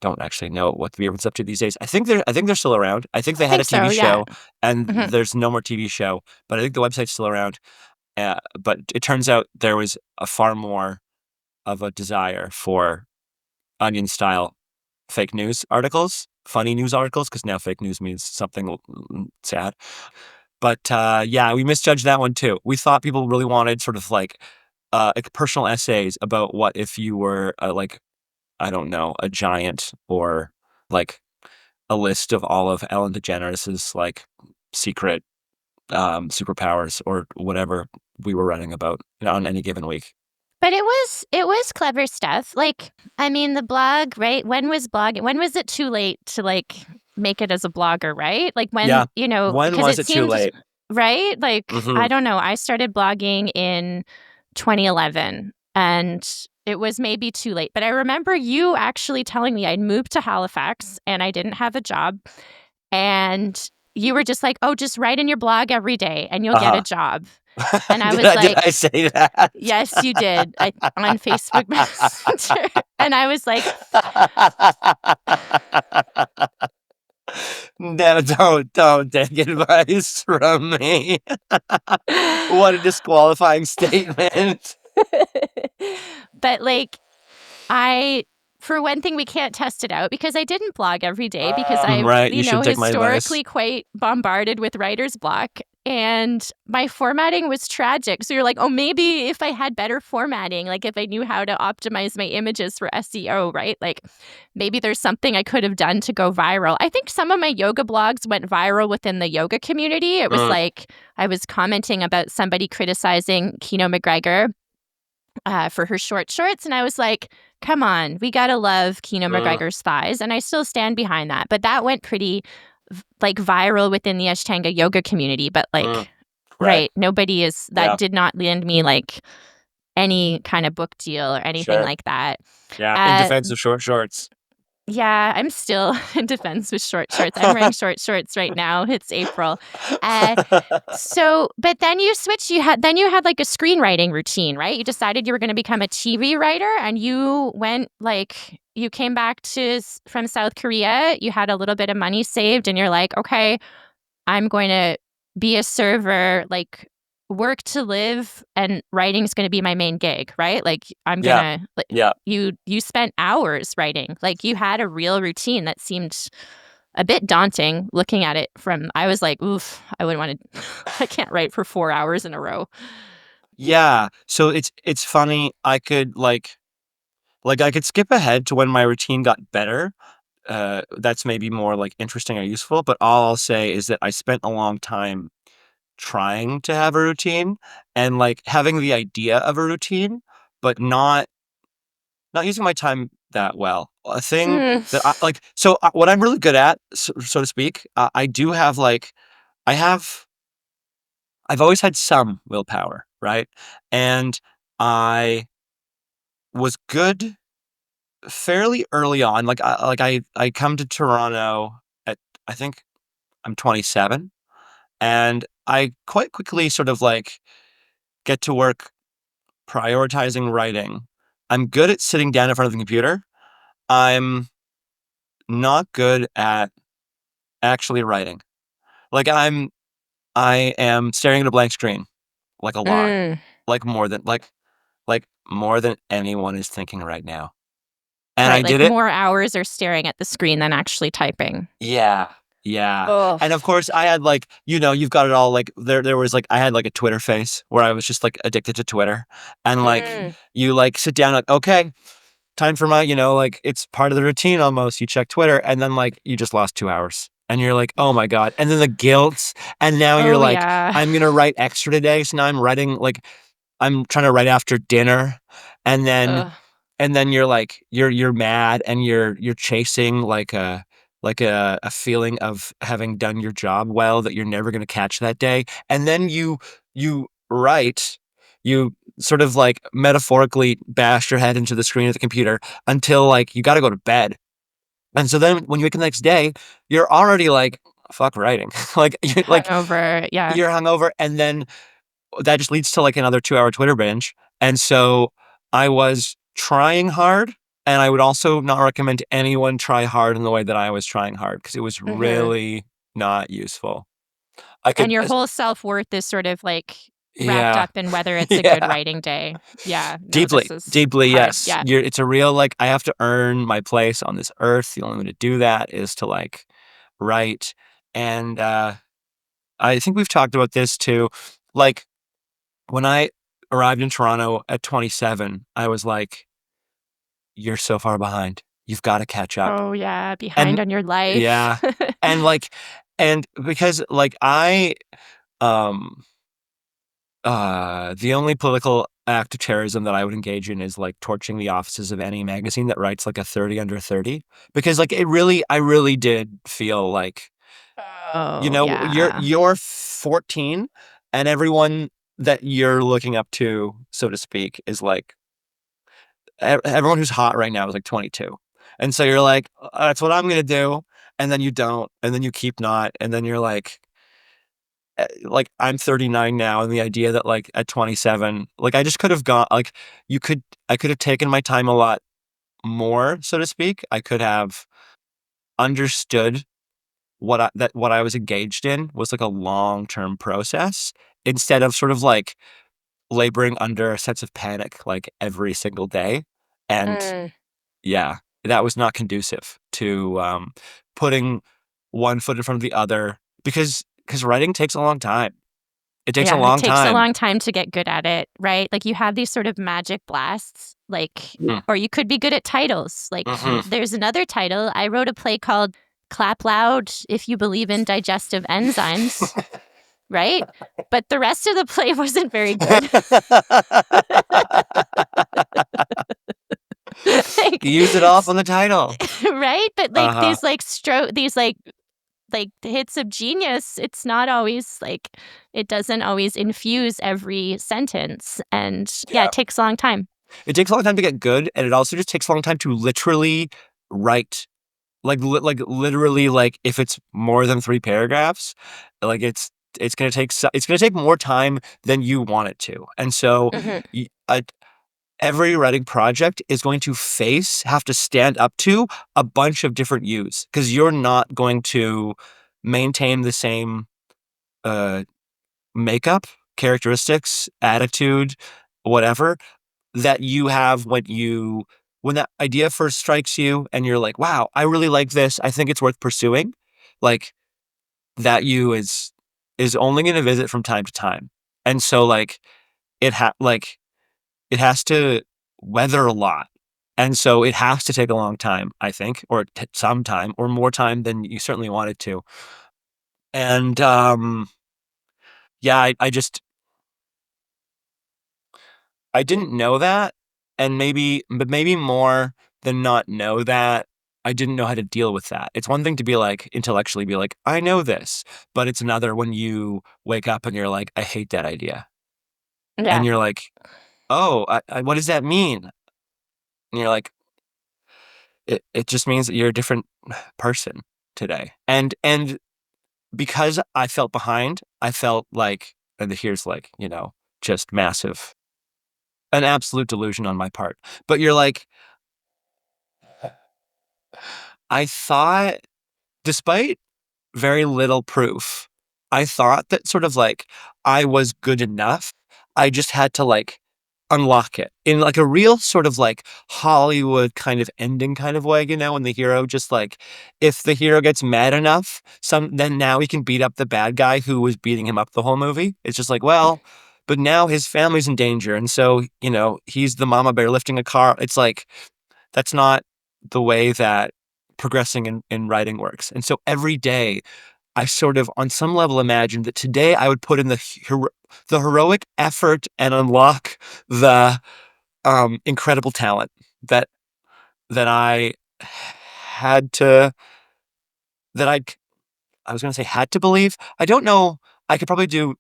don't actually know what the Beaverman's up to these days. I think they're still around. I think I they had think a TV so, yeah. show, and Mhm. there's no more TV show, but I think the website's still around. But it turns out there was a far more of a desire for onion style fake news articles, funny news articles, because now fake news means something sad. But yeah, we misjudged that one too. We thought people really wanted sort of like personal essays about what if you were like, I don't know, a giant, or like a list of all of Ellen DeGeneres's like secret superpowers, or whatever we were writing about, on any given week. But it was clever stuff. Like, I mean, the blog, right? When was it too late to, like, make it as a blogger, right? Like, when, Yeah. When because was it it too seemed late? right? Like, Hmm. I don't know, I started blogging in 2011, and it was maybe too late, but I remember you actually telling me I'd moved to Halifax, and I didn't have a job, and you were just like, "Oh, just write in your blog every day, and you'll get a Uh-huh. job." And I Did was I like, say that? yes, you did. On Facebook Messenger. And I was like, No, don't take advice from me. What a disqualifying statement. but like, I, for one thing, we can't test it out because I didn't blog every day because I'm, Right, you should take my advice. historically quite bombarded with writer's block. And my formatting was tragic. So you're like, oh, maybe if I had better formatting, like if I knew how to optimize my images for SEO, right? Like maybe there's something I could have done to go viral. I think some of my yoga blogs went viral within the yoga community. It was Mm, like I was commenting about somebody criticizing Kino McGregor for her short shorts. And I was like, come on, we got to love Kino mm, McGregor's thighs. And I still stand behind that. But that went pretty like viral within the Ashtanga yoga community. But mm. like, Right. right, nobody is, that Yeah, did not land me like any kind of book deal or anything sure. like that. Yeah, in Uh, defense of short shorts. yeah, I'm still in defense with short shorts. I'm wearing short shorts right now. It's April. Uh, so, but then you switched. You had like a screenwriting routine, right? You decided you were going to become a TV writer, and you went like you came back from South Korea. You had a little bit of money saved, and you're like, okay, I'm going to be a server, like work to live, and writing's going to be my main gig, right? Like I'm going Yeah, to like yeah. you spent hours writing. Like you had a real routine that seemed a bit daunting looking at it from I was like, oof, I wouldn't want to I can't write for 4 hours in a row. Yeah. So it's funny. I could like I could skip ahead to when my routine got better. That's maybe more like interesting or useful, but all I'll say is that I spent a long time trying to have a routine, and like having the idea of a routine, but not using my time that well. A thing Mm. that I like, so what I'm really good at, so to speak, I do have like, I have, I've always had some willpower, right? And I was good fairly early on. I come to Toronto at, I think I'm 27, and I quite quickly sort of like get to work prioritizing writing. I'm good at sitting down in front of the computer. I'm not good at actually writing. Like I am staring at a blank screen like a lot. Mm. Like more than anyone is thinking right now. And I Right, did like it. more hours are staring at the screen than actually typing. Yeah. Yeah. Oh. And of course I had like, you've got it all like there was like I had like a Twitter face where I was just like addicted to Twitter. And like Mm. you like sit down like, okay, time for my, like it's part of the routine almost. You check Twitter, and then like you just lost 2 hours. And you're like, oh my God. And then the guilt. And now you're Oh like, yeah. I'm gonna write extra today. So now I'm writing like I'm trying to write after dinner. And then Ugh. you're like you're mad, and you're chasing like a feeling of having done your job well that you're never gonna catch that day. And then you write, you sort of like metaphorically bash your head into the screen of the computer until like you gotta go to bed. And so then when you wake up the next day, you're already like, fuck writing. Hungover. Yeah. You're hungover, and then that just leads to like another 2-hour Twitter binge. And so I was trying hard And I would also not recommend anyone try hard in the way that I was trying hard, because it was Mhm. really not useful. I And could, your whole self-worth is sort of, like, wrapped yeah, up in whether it's a good yeah, writing day. Yeah, no, this deeply, is deeply, hard. yes. Yeah. It's a real, like, I have to earn my place on this earth. The only way to do that is to, like, write. And I think we've talked about this too. Like, when I arrived in Toronto at 27, I was like, "You're so far behind. You've got to catch up." Oh, yeah, And behind on your life. yeah, and like, and because like um, the only political act of terrorism that I would engage in is like torching the offices of any magazine that writes like a 30 under 30, because like I really did feel like, Oh, yeah. you're 14, and everyone that you're looking up to, so to speak, is like everyone who's hot right now is like 22. And so you're like, That's what I'm going to do." And then you don't. And then you keep not. And then you're like, I'm 39 now. And the idea that like at 27, like I just could have gone, like, I could have taken my time a lot more, so to speak. I could have understood what I was engaged in was like a long-term process, instead of sort of like laboring under a sense of panic like every single day. And Mm. yeah, that was not conducive to putting one foot in front of the other, because writing takes a long time. It takes a Yeah, it long takes a time. long time to get good at it, right? Like, you have these sort of magic blasts, like, Mm, or you could be good at titles. Like, mhm. there's another title. I wrote a play called Clap Loud If You Believe in Digestive Enzymes, right? But the rest of the play wasn't very good. Like, Use it off on the title. right? But, like, Uh-huh. these hits of genius, it's not always, like, it doesn't always infuse every sentence, and, yeah, Yeah. it takes a long time. It takes a long time to get good, and it also just takes a long time to literally write. Like literally, like if it's more than 3 paragraphs, like it's gonna take more time than you want it to. And so Mhm. y every writing project is going to have to stand up to a bunch of different yous, because you're not going to maintain the same, uh, makeup, characteristics, attitude, whatever, that you have when that idea first strikes you and you're like, "Wow, I really like this. I think it's worth pursuing." Like, that you is only gonna visit from time to time. And so, like, like, it has to weather a lot. And so it has to take a long time, I think, or some time, or more time than you certainly want it to. And, yeah, I didn't know that, and maybe more than not know that, I didn't know how to deal with that. It's one thing to be like, intellectually be like, "I know this," but it's another when you wake up and you're like, "I hate that idea." Yeah. And you're like, "Oh, what does that mean?" And you're like, "It just means that you're a different person today." And because I felt behind, I felt like, and here's like, just massive, an absolute delusion on my part. But you're like, I thought, despite very little proof, I thought that sort of like I was good enough. I just had to like unlock it in like a real sort of like Hollywood kind of ending kind of way, when the hero just like, if the hero gets mad enough, then now he can beat up the bad guy who was beating him up the whole movie. It's just like, well, but now his family's in danger. And so, he's the mama bear lifting a car. It's like, that's not the way that progressing in writing works. And so every day I sort of, on some level, imagined that today I would put in the heroic effort and unlock the incredible talent that I had to that I was going to say had to believe. I don't know. I could probably do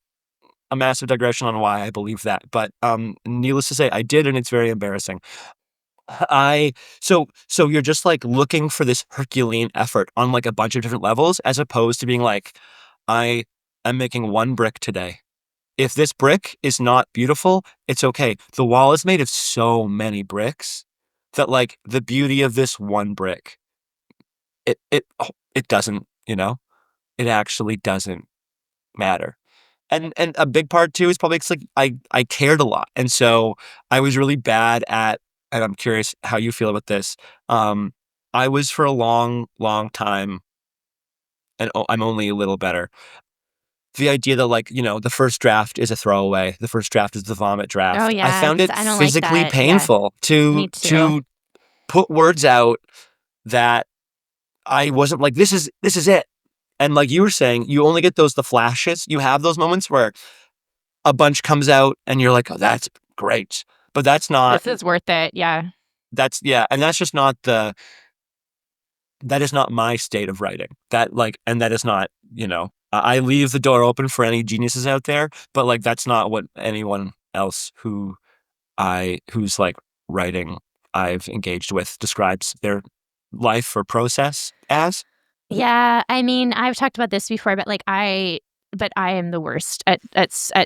a massive digression on why I believe that, but needless to say, I did, and it's very embarrassing. I so you're just like looking for this Herculean effort on like a bunch of different levels, as opposed to being like, I am making one brick today. If this brick is not beautiful, it's okay. The wall is made of so many bricks that like the beauty of this one brick, it doesn't, it actually doesn't matter. And a big part too is probably 'cause, like, I cared a lot, and so I was really bad at, and I'm curious how you feel about this. Um, I was for a long, long time, and I'm only a little better. The idea that, like, the first draft is a throwaway, the first draft is the vomit Oh, draft. I yeah, found 'cause it I don't like physically that. Yeah, painful to me too. put words out that I wasn't like, this is it. And like you were saying, you only get the flashes. You have those moments where a bunch comes out and you're like, oh, that's great. But This is worth it, yeah. yeah, and that's just not that is not my state of writing. That like, and that is not, I leave the door open for any geniuses out there, but like, that's not what anyone else who's like writing I've engaged with describes their life or process as. Yeah, I mean, I've talked about this before, but I am the worst at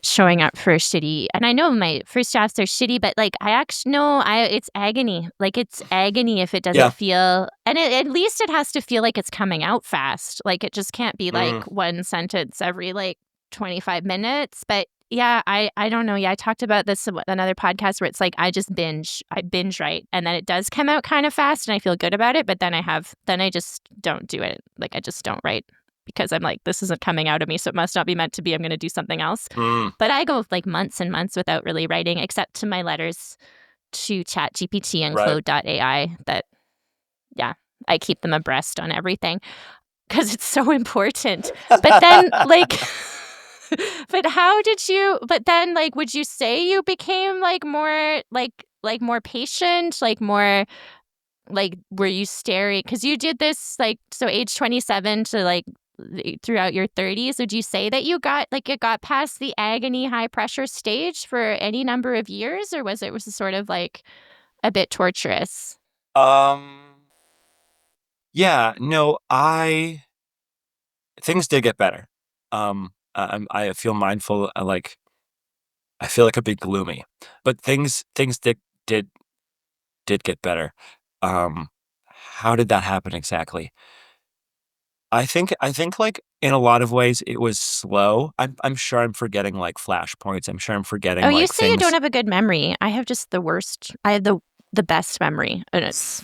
showing up for shitty, and I know my first drafts are shitty, but, like, I actually no, I it's agony. Like, it's agony if it doesn't Yeah. feel, and at least it has to feel like it's coming out fast. Like, it just can't be, like, Mm, one sentence every, like, 25 minutes, but yeah, I don't know. Yeah, I talked about this in another podcast where it's like I binge write, and then it does come out kind of fast, and I feel good about it. But then I just don't do it. Like I just don't write because I'm like, this isn't coming out of me, so it must not be meant to be. I'm going to do something else. mm, But I go like months and months without really writing, except to my letters to ChatGPT and right. Claude AI. That yeah, I keep them abreast on everything because it's so important. But then, like, but how did you? But then, like, would you say you became like more like more patient, like more like were you staring? Because you did this like so age 27 to like throughout your 30s. Would you say that you got like it got past the agony high pressure stage for any number of years, or was it sort of like a bit torturous? Um, yeah, no, things did get better. I feel mindful, like, I feel like a bit gloomy, but things did get better. Um, how did that happen exactly? I think like in a lot of ways it was slow. I'm sure I'm forgetting like flashpoints. I'm sure I'm Oh, forgetting you like say you don't things. have a good memory. I have just the worst. I have the best memory, and it's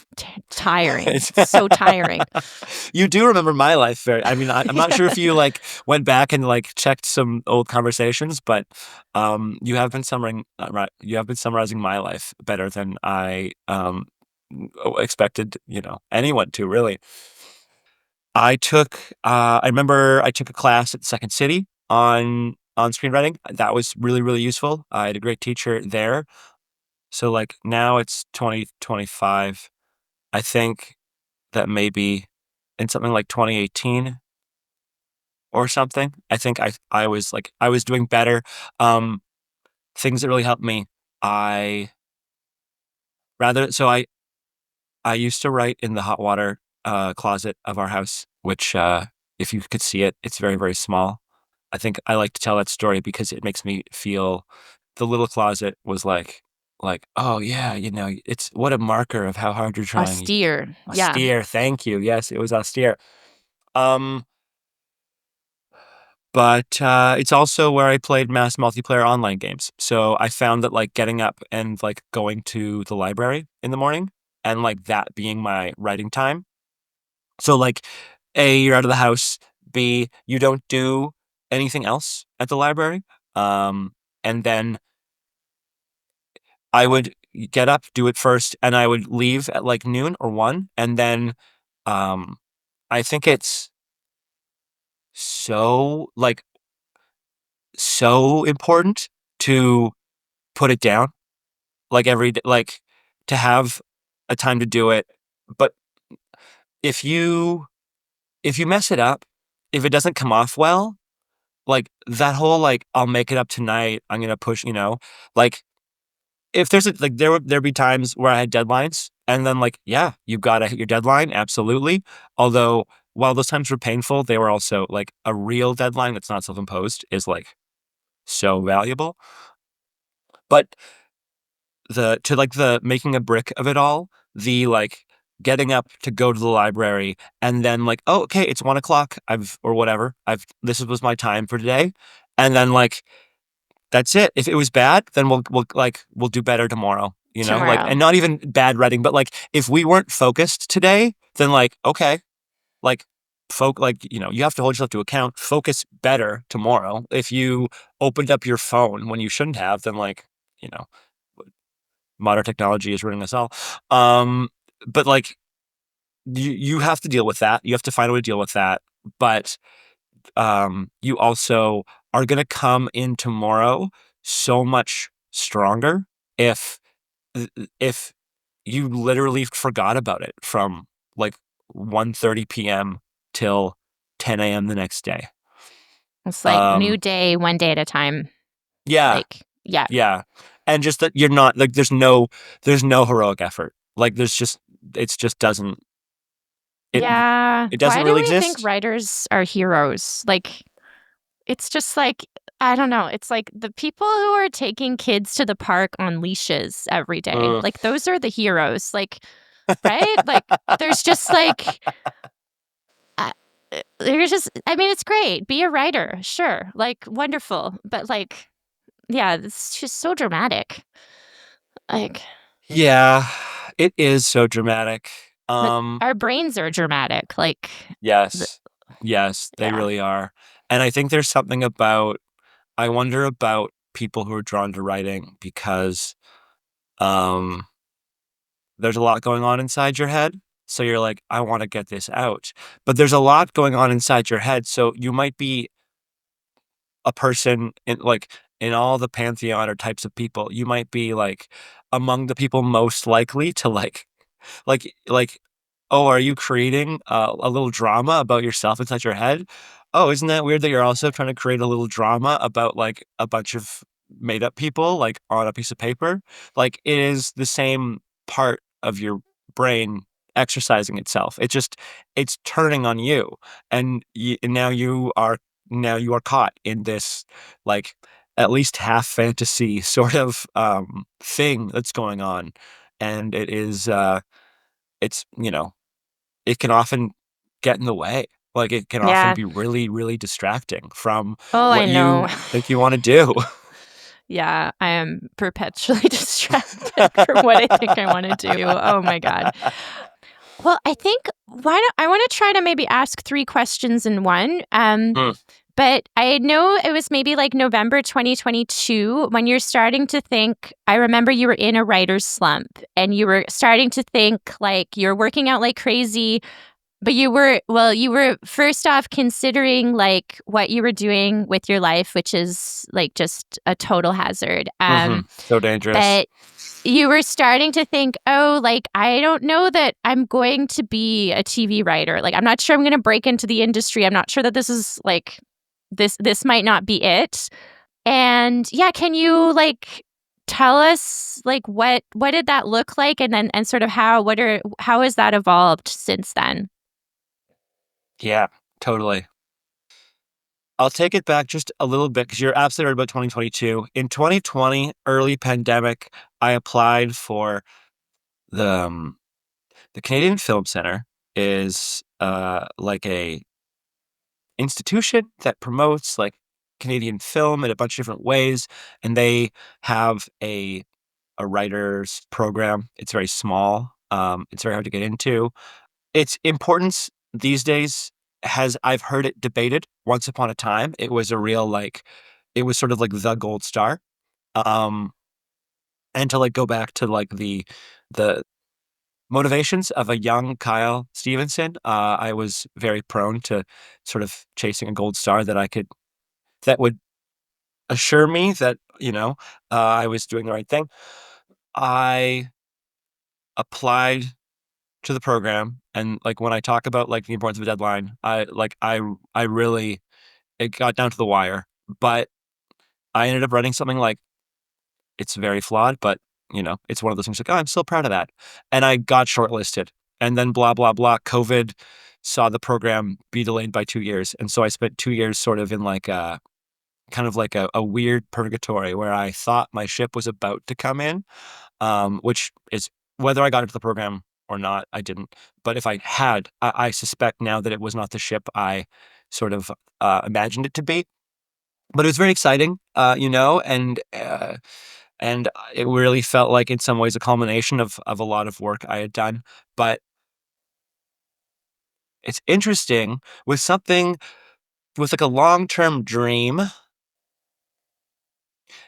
tiring. It's- It's so tiring. You do remember my life very. I mean, I'm not sure if you Yeah. like went back and like checked some old conversations, but you have been you have been summarizing my life better than I expected. Anyone to really. I remember I took a class at Second City on screenwriting. That was really, really useful. I had a great teacher there. So like now it's 2025. I think that maybe in something like 2018 or something. I think I was doing better. Um, Things that really helped me. I rather so I used to write in the hot water closet of our house, which if you could see it, it's very, very small. I think I like to tell that story because it makes me feel the little closet was like, oh yeah, it's what a marker of how hard you're trying. Austere. Yeah. Austere, thank you. Yes, it was austere. Um, but it's also where I played mass multiplayer online games. So I found that like getting up and like going to the library in the morning and like that being my writing time. So like A, you're out of the house. B, you don't do anything else at the library. And then I would get up, do it first, and I would leave at like noon or 1. And then um I think it's so like so important to put it down like every day, like to have a time to do it. But if you if you mess it up, if it doesn't come off well, like that whole like I'll make it up tonight, I'm gonna push, like if there's like there'd be times where I had deadlines and then like yeah, you've got to hit your deadline, absolutely. Although while those times were painful, they were also like a real deadline that's not self-imposed is like so valuable. But the to like the making a brick of it all, the like getting up to go to the library and then like, oh, okay, it's 1 o'clock. Or whatever. This was my time for today. And then like, that's it. If it was bad, then we'll do better tomorrow. Like, Tomorrow. and not even bad writing, but like if we weren't focused today, then like, okay, like you have to hold yourself to account. Focus better tomorrow. If you opened up your phone when you shouldn't have, then like, you know, modern technology is ruining us all. But like you have to deal with that. You have to find a way to deal with that. But you also are going to come in tomorrow so much stronger if if you literally forgot about it from like 1:30 p.m. till 10 a.m. the next day. It's like new Um, day, one day at a time. yeah, Like, yeah. yeah, and just that you're not like there's no heroic effort. Like it just doesn't it Yeah. it doesn't Why do really we think exist. writers are heroes? Like, it's just like, I don't know. It's like the people who are taking kids to the park on leashes every day. Mm. Like, those are the heroes. Like, right? Like, there's just like, uh, there's just, I mean, it's great. Be a writer. Sure. Like, wonderful. But like, yeah, it's just so dramatic. Like, Yeah, it is so dramatic. but our brains are dramatic. Like, the, Yes. Yes, they yeah. really are. And I think there's something about I wonder about people who are drawn to writing because um there's a lot going on inside your head. So you're like, I want to get this out. But there's a lot going on inside your head. So you might be a person in all the pantheon or types of people, you might be like among the people most likely to like, oh, are you creating a little drama about yourself inside your head? Oh, isn't that weird that you're also trying to create a little drama about like a bunch of made up people like on a piece of paper? Like it is the same part of your brain exercising itself. It's turning on you, and now you are caught in this like at least half fantasy sort of thing that's going on, and it's it can often get in the way. Like it can often Yeah. be really, really distracting from Oh, I what know. you think you want to do. Yeah, I am perpetually distracted from what I think I wanna do. Oh my god. Well, I think why don't I wanna try to maybe ask 3 questions in one, Mm, but I know it was maybe, like, November 2022 when you're starting to think I remember you were in a writer's slump, and you were starting to think, like, you're working out like crazy, but you were first off considering, like, what you were doing with your life, which is, like, just a total hazard, so dangerous. but you were starting to think, "Oh, like, I don't know that I'm going to be a TV writer. Like, I'm not sure I'm gonna break into the industry. I'm not sure that this is, like this might not be it." And, yeah, can you, like, tell us, like, what did that look like? And then and sort of how has that evolved since then? Yeah, totally. I'll take it back just a little bit because you're absolutely right about 2022. In 2020, early pandemic, I applied for the the Canadian Film Center is like a institution that promotes like Canadian film in a bunch of different ways, and they have a writers program. It's very small. It's very hard to get into. Its importance these days has I've heard it debated. Once upon a time, it was a real like it was sort of like the gold star. Um, and to like go back to like the motivations of a young Kyle Stevenson, I was very prone to sort of chasing a gold star that would assure me that I was doing the right thing. I applied to the program, and like when I talk about like the importance of a deadline, I really it got down to the wire, but I ended up writing something like it's very flawed, but it's one of those things like, oh, I'm still proud of that, and I got shortlisted, and then blah blah blah. COVID saw the program be delayed by 2 years, and so I spent 2 years sort of in like a kind of like a weird purgatory where I thought my ship was about to come in, which is whether I got into the program or not, I didn't. But if I had, I suspect now that it was not the ship I sort of imagined it to be. But it was very exciting, and it really felt like, in some ways, a culmination of a lot of work I had done. But it's interesting with something with like a long-term dream.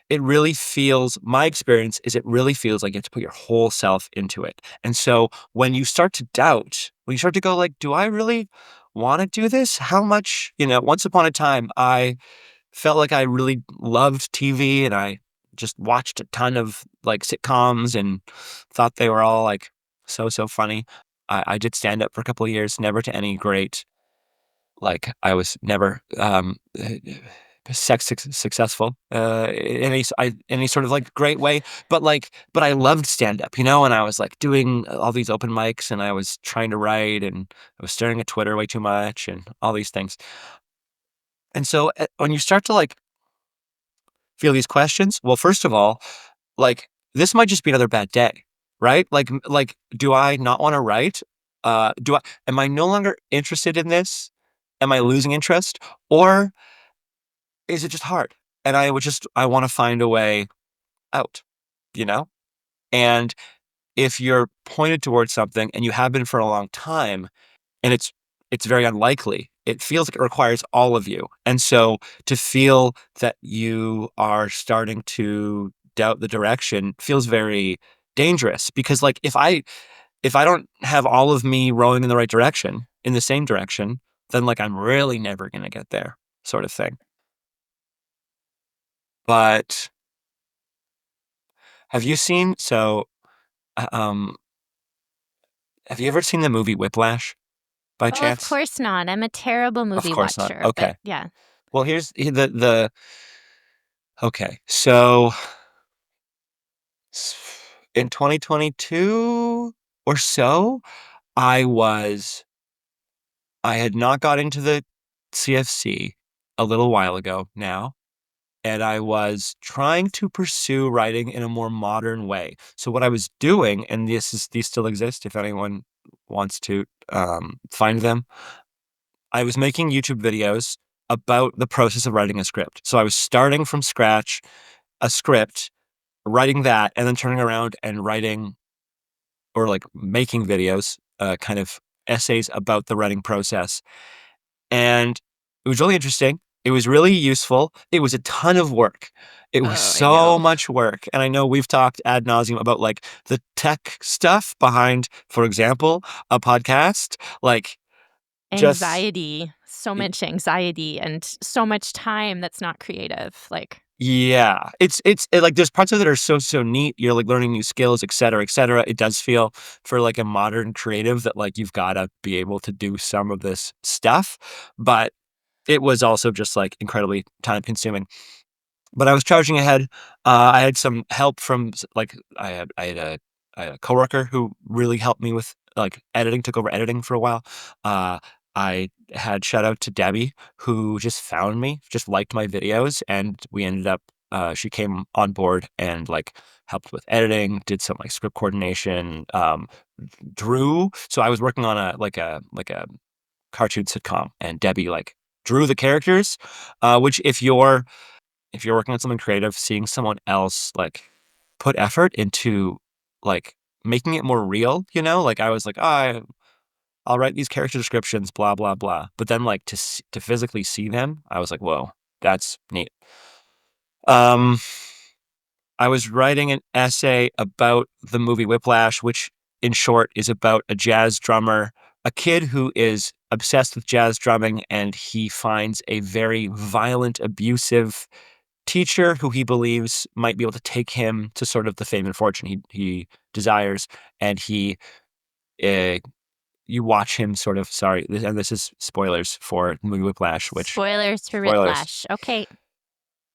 It really feels, my experience is it really feels like you have to put your whole self into it. And so when you start to doubt, when you start to go like, do I really want to do this? How much, once upon a time, I felt like I really loved TV and I just watched a ton of like sitcoms and thought they were all like so funny. I did stand up for a couple of years, never to any great, like I was never successful in any sort of like great way, but I loved stand up, and I was like doing all these open mics and I was trying to write and I was staring at Twitter way too much and all these things. And so when you start to like feel these questions, well, first of all, like this might just be another bad day, right? Like do I not want to write? Do I am I no longer interested in this? Am I losing interest? Or is it just hard? And I want to find a way out, you know? And if you're pointed towards something and you have been for a long time and it's very unlikely, it feels like it requires all of you. And so to feel that you are starting to doubt the direction feels very dangerous because like if I don't have all of me rowing in the right direction, in the same direction, then like I'm really never going to get there, sort of thing. But have you seen uh, um have you ever seen the movie Whiplash by Oh, of chance? course not. I'm a terrible Of movie course not. watcher, but Okay. yeah. Well, here's the okay. So in 2022 or so, I was I had not got into the CFC a little while ago now, and I was trying to pursue writing in a more modern way. So what I was doing, and these still exist if anyone wants to find them. I was making YouTube videos about the process of writing a script. So I was starting from scratch a script, writing that, and then turning around and writing or like making videos, kind of essays about the writing process. And it was really interesting. It was really useful. It was a ton of work. It was Oh, I so know. much work. And I know we've talked ad nauseum about like the tech stuff behind, for example, a podcast. Like just, Anxiety, so much anxiety and so much time that's not creative, like yeah, like there's parts of it are so neat. You're like learning new skills, et cetera, et cetera. It does feel for like a modern creative that like you've got to be able to do some of this stuff. But it was also just like incredibly time consuming. But I was charging ahead. I had some help from like I had a coworker who really helped me with like editing, took over editing for a while. Uh, I had shout out to Debbie who just found me, just liked my videos, and we ended up. She came on board and like helped with editing, did some like script coordination, drew. So I was working on a cartoon sitcom, and Debbie like drew the characters. Which if you're working on something creative, seeing someone else like put effort into like making it more real, like I was like, I'll write these character descriptions, blah blah blah. But then like to physically see them, I was like, whoa, that's neat. Um, I was writing an essay about the movie Whiplash, which in short is about a jazz drummer, a kid who is obsessed with jazz drumming, and he finds a very violent, abusive teacher who he believes might be able to take him to sort of the fame and fortune he desires, and uh, you watch him sort of and this is spoilers for the movie Whiplash, which spoilers for spoilers. Whiplash. Okay.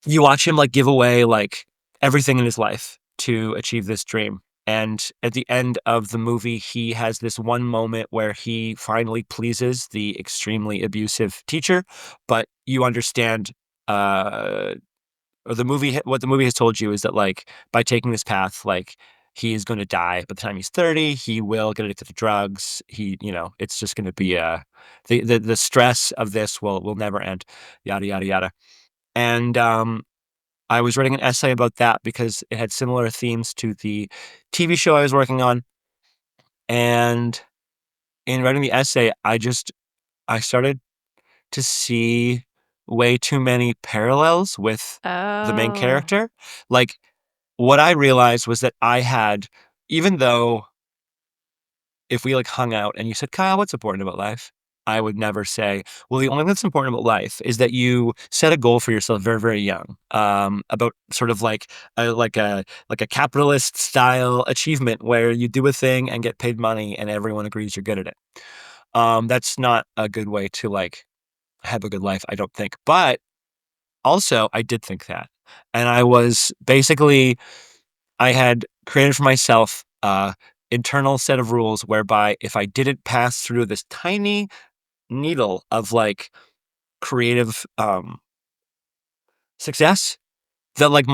You watch him like give away like everything in his life to achieve this dream. And at the end of the movie, he has this one moment where he finally pleases the extremely abusive teacher, but you understand uh or what the movie has told you is that like by taking this path, like he is going to die by the time he's 30. He will get addicted to drugs. It's just going to be the stress of this will never end. Yada yada yada. And I was writing an essay about that because it had similar themes to the TV show I was working on. And in writing the essay, I started to see way too many parallels with the main Oh, character. Like, what I realized was that even though if we like hung out and you said, Kyle, what's important about life? I would never say, well, the only thing that's important about life is that you set a goal for yourself very, very young, about sort of like a capitalist style achievement where you do a thing and get paid money and everyone agrees you're good at it. That's not a good way to like have a good life, I don't think. But also, I did think that, and I had created for myself internal set of rules whereby if I didn't pass through this tiny needle of like creative success, that like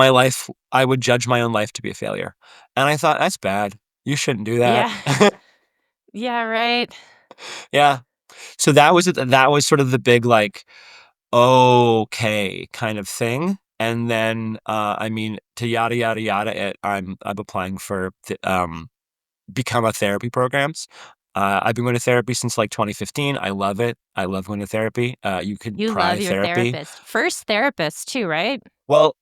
I would judge my own life to be a failure. And I thought, that's bad. You shouldn't do that. yeah. Yeah, right. Yeah. So that was sort of the big like, okay kind of thing. And then to yada yada yada it, I'm applying for become a therapy programs. I've been going to therapy since like 2015. I love it. I love going to therapy. You could You try love your therapy. therapist. First therapist too, right? Well,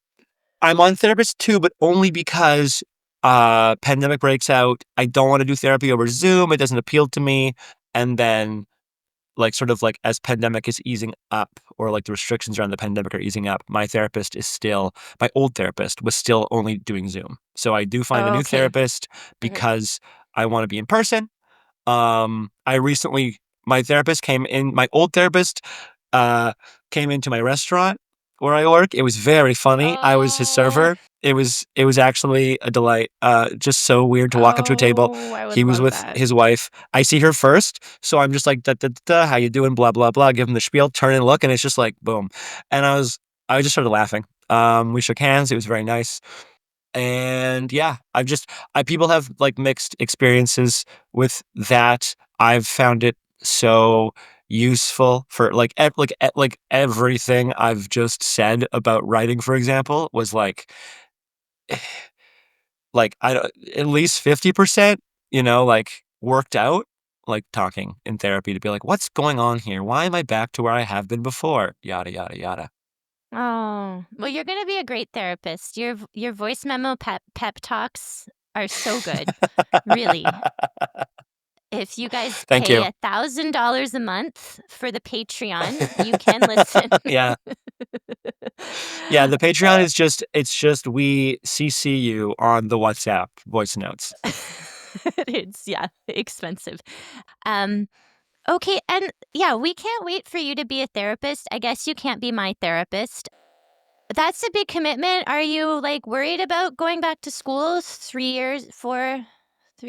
I'm on therapist too, but only because pandemic breaks out. I don't want to do therapy over Zoom. It doesn't appeal to me. And then like sort of like as pandemic is easing up or like the restrictions around the pandemic are easing up, my old therapist was still only doing Zoom. So I do find a new Okay. therapist Mhm. because I want to be in person. I recently, my old therapist, uh, came into my restaurant where I work. It was very funny. I was his Oh, server. It was actually a delight. Just so weird to walk up to a table. oh, I would He was love with that. his wife. I see her first, so I'm just like, da, da, da, da, how you doing? Blah blah blah. Give him the spiel, turn and look, and it's just like boom. And I just started laughing. We shook hands. It was very nice. And yeah, people have like mixed experiences with that. I've found it so useful for like everything I've just said about writing, for example, was like I don't at least 50%, like worked out, like talking in therapy to be like, what's going on here? Why am I back to where I have been before? Yada yada yada. Oh, well, you're gonna be a great therapist. Your voice memo pep talks are so good. Really. If you guys Thank pay you. $1,000 a month for the Patreon, you can listen. Yeah. Yeah, the Patreon is it's just we CC you on the WhatsApp voice notes. It's yeah, expensive. Um, okay, and yeah, we can't wait for you to be a therapist. I guess you can't be my therapist. That's a big commitment. Are you like worried about going back to school 3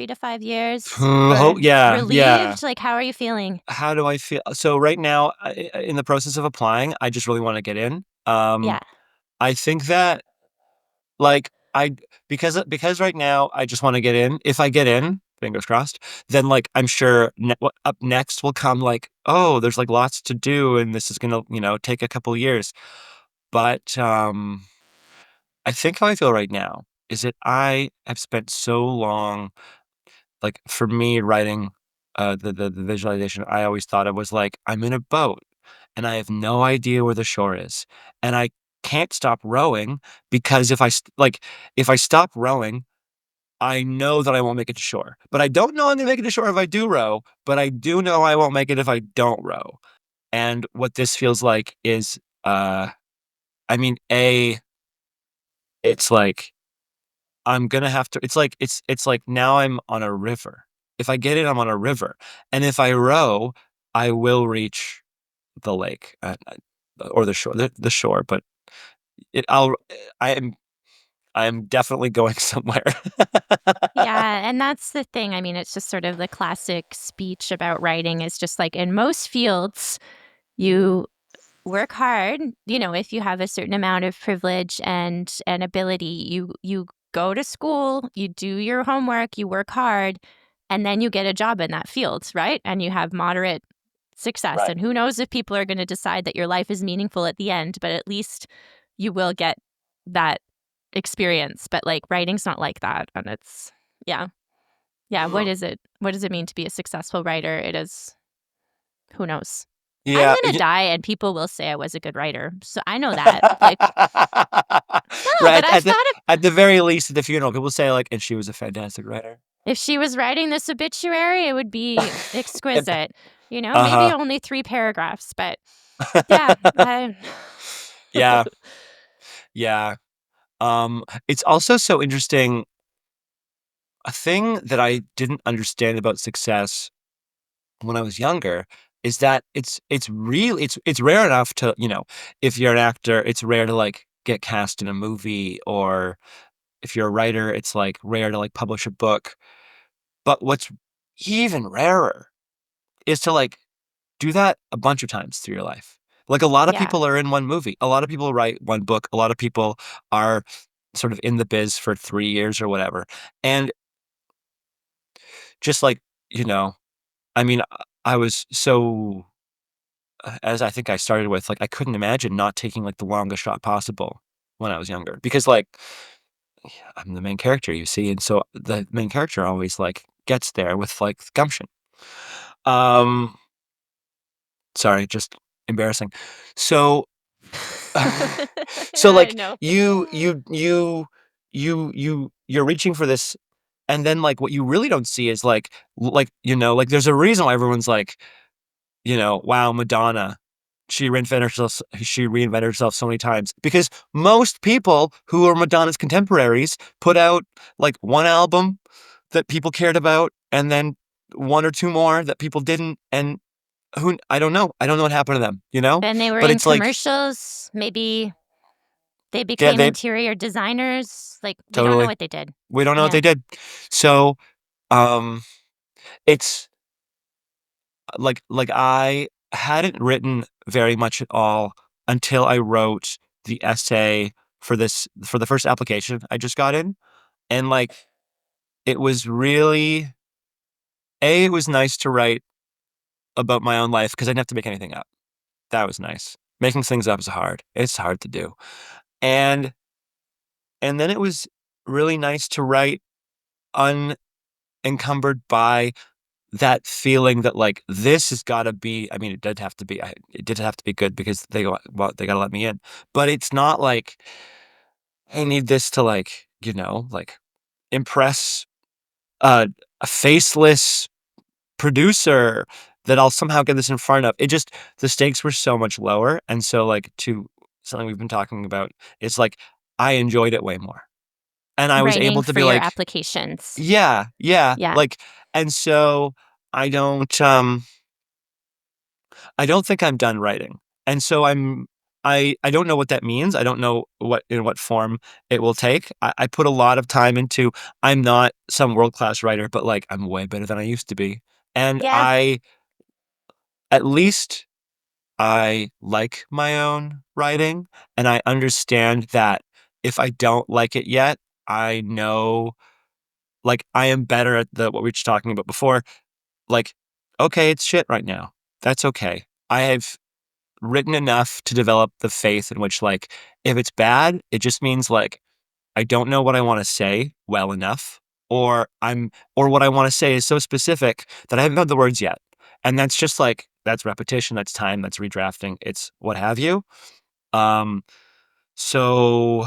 to 5 years Oh, or yeah, yeah. relieved? Like how are you feeling? How do I feel? So right now, in the process of applying, I just really want to get in. Yeah. I think that like because right now I just want to get in. If I get in, fingers crossed, then like I'm sure what up next will come like, oh, there's like lots to do and this is gonna take a couple years. But I think how I feel right now is that I have spent so long, like for me, writing the visualization. I always thought it was like I'm in a boat and I have no idea where the shore is, and I can't stop rowing because if I stop rowing, I know that I won't make it to shore. But I don't know I'm gonna make it to shore if I do row. But I do know I won't make it if I don't row. And what this feels like is, I mean, it's like I'm gonna have to it's like now I'm on a river. If I get it, I'm on a river, and if I row, I will reach the lake, or the shore, but it I'll I am I am definitely going somewhere. Yeah, and that's the thing. I mean, it's just sort of the classic speech about writing is just like in most fields, you work hard, if you have a certain amount of privilege and ability, you go to school, you do your homework, you work hard, and then you get a job in that field, right? And you have moderate success. Right. And who knows if people are going to decide that your life is meaningful at the end, but at least you will get that experience. But like writing's not like that. And it's, yeah. Yeah. What is it? What does it mean to be a successful writer? It is, who knows? I'm Yeah. going to die and people will say I was a good writer. So I know that. Like, no, but Right. I've thought of, At the very least, at the funeral, people say like, and she was a fantastic writer. if she was writing this obituary, it would be exquisite. You know, maybe Uh-huh. only 3 paragraphs, but yeah, I. Yeah. Yeah. It's also so interesting. A thing that I didn't understand about success when I was younger is that it's rare enough to, if you're an actor, it's rare to like get cast in a movie, or if you're a writer, it's like rare to like publish a book. But what's even rarer is to like do that a bunch of times through your life. Like a lot of Yeah. people are in one movie. A lot of people write one book. A lot of people are sort of in the biz for 3 years or whatever. And just like, you know, I mean, I was so, as I think I started with, like, I couldn't imagine not taking like the longest shot possible when I was younger because, like, I'm the main character, you see, and so the main character always like gets there with like gumption. Um, Sorry, just embarrassing. So, so I like know. you're reaching for this, and then like what you really don't see is like there's a reason why everyone's like, wow, Madonna, she reinvented herself so many times, because most people who are Madonna's contemporaries put out like one album that people cared about, and then one or two more that people didn't, and I don't know what happened to them, And they were but in it's like, commercials. Maybe they yeah, became they interior designers. Like, we don't know totally, what they did. we don't know what Yeah. they did. So um it's like I hadn't written very much at all until I wrote the essay for the first application I just got in. And like it was really it was nice to write about my own life because I didn't have to make anything up. That was nice. Making things up is hard. It's hard to do. And then it was really nice to write unencumbered by that feeling that like this has got to be. I mean, it did have to be good because they got to let me in. But it's not like I need this to like, like impress a faceless producer that I'll somehow get this in front of. It just, the stakes were so much lower, and so like, to something we've been talking about, it's like I enjoyed it way more, and I was Writing able to for be your like, applications. yeah, yeah, Yeah. like, and so I don't think I'm done writing. And so I don't know what that means. I don't know in what form it will take. I put a lot of time into, I'm not some world-class writer, but like I'm way better than I used to be. And Yeah. at least I like my own writing, and I understand that if I don't like it yet, I know, like, I am better at what we were just talking about before. Like, okay, it's shit right now. That's okay. I have written enough to develop the faith in which, like, if it's bad, it just means like I don't know what I want to say well enough, or what I want to say is so specific that I haven't found the words yet. And that's just like, that's repetition, that's time, that's redrafting, it's what have you. Um, so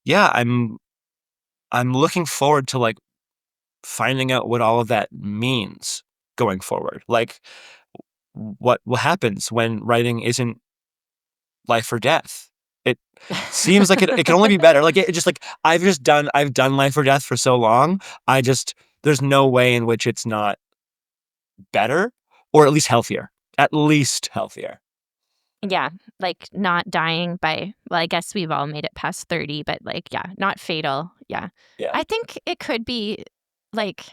yeah, I'm looking forward to like finding out what all of that means going forward. Like what happens when writing isn't life or death. It seems like it can only be better. Like it just like I've done life or death for so long. There's no way in which it's not better, or at least healthier. At least healthier. Yeah. Like not dying by, well, I guess we've all made it past 30, but like, yeah, not fatal. Yeah. Yeah. I think it could be like,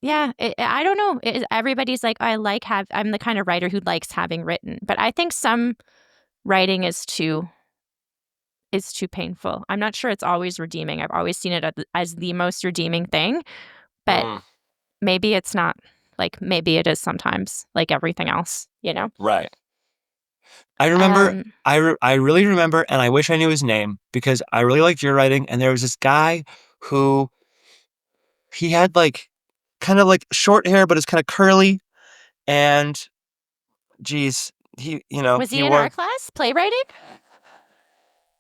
yeah, I don't know. Everybody's like, I'm the kind of writer who likes having written, but I think some writing is too is too painful. I'm not sure it's always redeeming. I've always seen it as the most redeeming thing, but Mm, maybe it's not. Like, maybe it is sometimes, like everything else, you know? right. I remember, Um, I really remember, and I wish I knew his name because I really liked your writing. And there was this guy who he had like kind of like short hair, but it's kind of curly. And geez, was he he in our wore, class? Playwriting?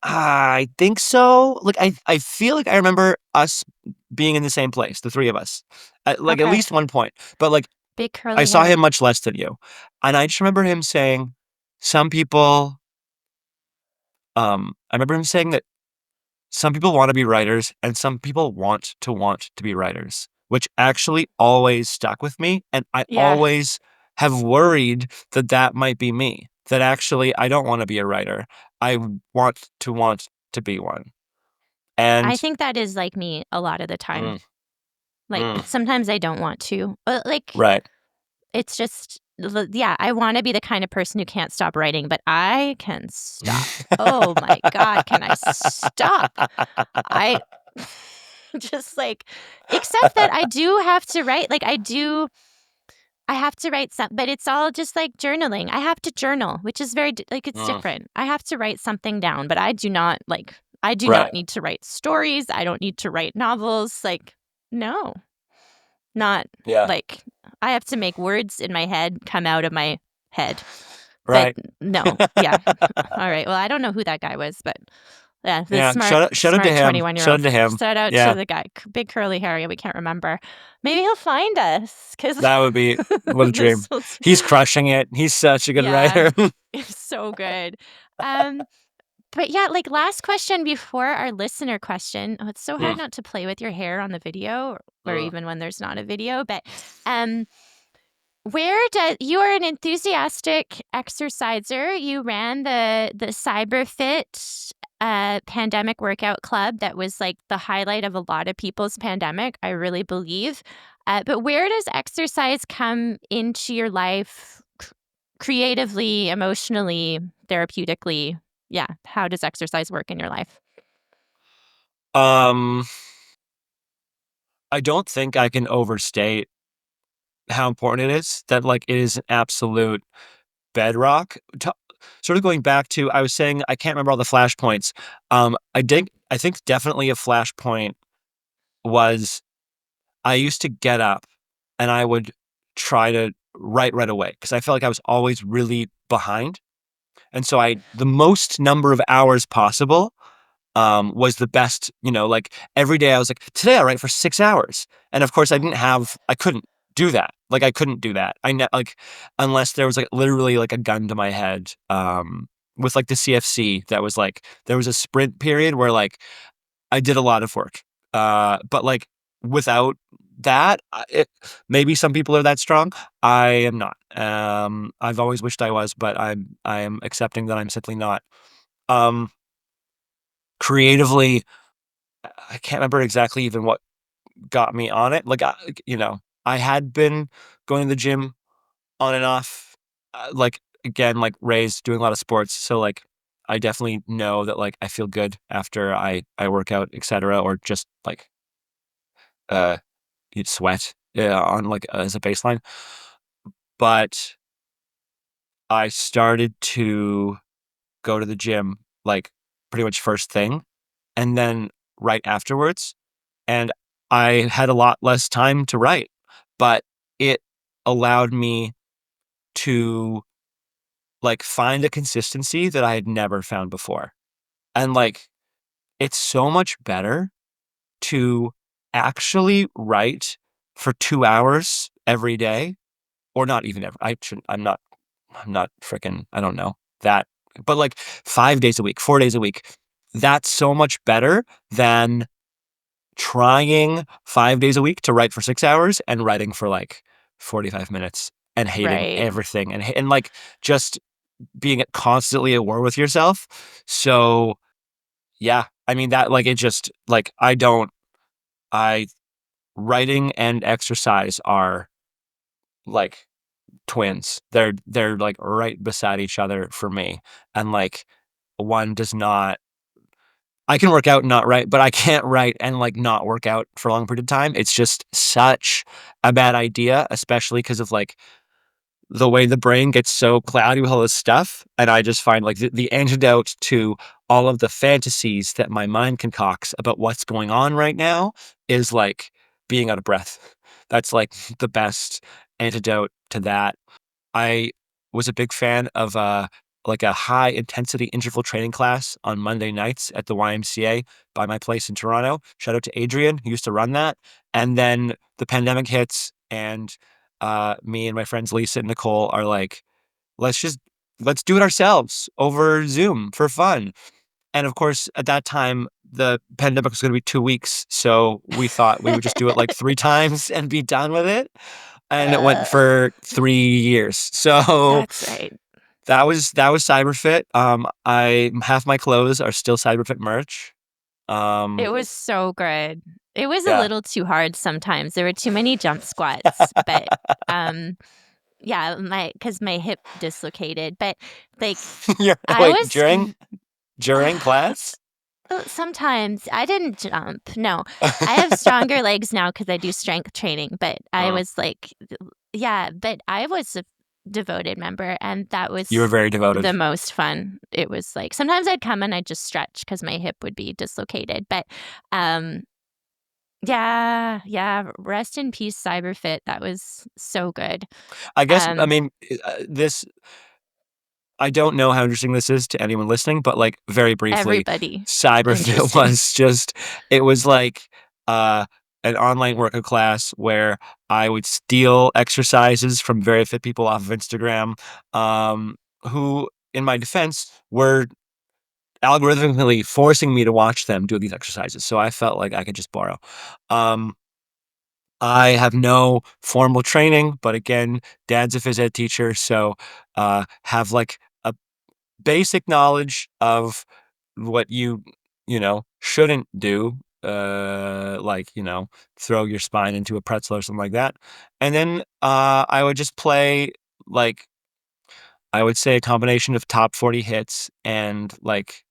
I think so. Like, I feel like I remember us being in the same place, the three of us, like at Okay. least one point. But like, Big I curly saw hair. him much less than you. And I just remember him saying, some people, I remember him saying that some people want to be writers and some people want to be writers, which actually always stuck with me. And I Yeah. always have worried that that might be me, that actually I don't want to be a writer. I want to be one. I And, think that is like me a lot of the time. mm, Like, mm, sometimes I don't want to. But, like, right. it's just, yeah, I want to be the kind of person who can't stop writing, but I can stop. Oh my God, can I stop? I just like, except that I do have to write. Like, I have to write some, but it's all just like journaling. I have to journal, which is very, like, it's Mm, different. I have to write something down, but I do not right. need to write stories. I don't need to write novels. Like, no, not Yeah. like I have to make words in my head come out of my head. But Right. no, yeah. All right. Well, I don't know who that guy was, but yeah, the Yeah. Shout out to smart him. 21-year-old. Shout out to him. Shout out to Yeah. the guy, big curly hair. Yeah, we can't remember. Maybe he'll find us because That would be what a this dream. was, He's crushing it. He's such a good yeah, writer. it's so good. Um, but yeah, like last question before our listener question. Oh, it's so hard Mm, not to play with your hair on the video or mm. even when there's not a video, but um where does you are an enthusiastic exerciser. You ran the CyberFit pandemic workout club that was like the highlight of a lot of people's pandemic, I really believe. But where does exercise come into your life creatively, emotionally, therapeutically? Yeah, how does exercise work in your life? Um, I don't think I can overstate how important it is that like it is an absolute bedrock. Sort of going back to I was saying I can't remember all the flashpoints. I think definitely a flashpoint was I used to get up and I would try to write right away because I felt like I was always really behind. And so the most number of hours possible was the best, like every day I was like, today I'll write for 6 hours. And of course I couldn't do that. Like I couldn't do that. Like, unless there was like literally like a gun to my head, with like the CFC that was like, there was a sprint period where like I did a lot of work. But like without that, maybe some people are that strong. I am not. I've always wished I was, but I am accepting that I'm simply not. Um, Creatively, I can't remember exactly even what got me on it. Like, I had been going to the gym on and off, like again, like raised doing a lot of sports. So like, I definitely know that like I feel good after I work out, etc. Or just like uh you'd sweat, on like as a baseline. But I started to go to the gym like pretty much first thing, and then right afterwards. And I had a lot less time to write, but it allowed me to like find a consistency that I had never found before. And like, it's so much better to actually write for 2 hours every day, or not even ever. I'm not freaking, I don't know that, but like 5 days a week, 4 days a week. That's so much better than trying 5 days a week to write for 6 hours and writing for like 45 minutes and hating Right. everything and like just being constantly at war with yourself. So yeah, I mean that like it just like I writing and exercise are like twins. They're like right beside each other for me. And like one does not I can work out and not write, but I can't write and like not work out for a long period of time. It's just such a bad idea, especially because of like the way the brain gets so cloudy with all this stuff. And I just find like the antidote to all of the fantasies that my mind concocts about what's going on right now is like being out of breath. That's like the best antidote to that. I was a big fan of like a high intensity interval training class on Monday nights at the YMCA by my place in Toronto. Shout out to Adrian, who used to run that. And then the pandemic hits, and me and my friends Lisa and Nicole are like, let's just let's do it ourselves over Zoom for fun. And of course, at that time, the pandemic was going to be 2 weeks, so we thought we would just do it like 3 times and be done with it. And it went Uh, for 3 years. So that's right. that was Cyberfit. I half my clothes are still Cyberfit merch. It Um, was so good. It was a yeah. little too hard sometimes. There were too many jump squats, but um yeah, cuz my hip dislocated, but like I Wait, was during class? sometimes I didn't jump. No. I have stronger legs now cuz I do strength training, but I Mm, was like yeah, but I was a devoted member and that you were was very devoted. the most fun. It was like sometimes I'd come and I'd just stretch cuz my hip would be dislocated, but um yeah, yeah, rest in peace, Cyberfit, that was so good. I guess, I Um, mean, this I don't know how interesting this is to anyone listening, but like very briefly, everybody Cyberfit interesting. was just it was like uh an online workout class where I would steal exercises from very fit people off of Instagram, who, in my defense, were algorithmically forcing me to watch them do these exercises. So I felt like I could just borrow. Um, I have no formal training, but again, dad's a phys ed teacher, so have like a basic knowledge of what shouldn't do, like, throw your spine into a pretzel or something like that. And then I would just play, like, I would say a combination of top 40 hits and like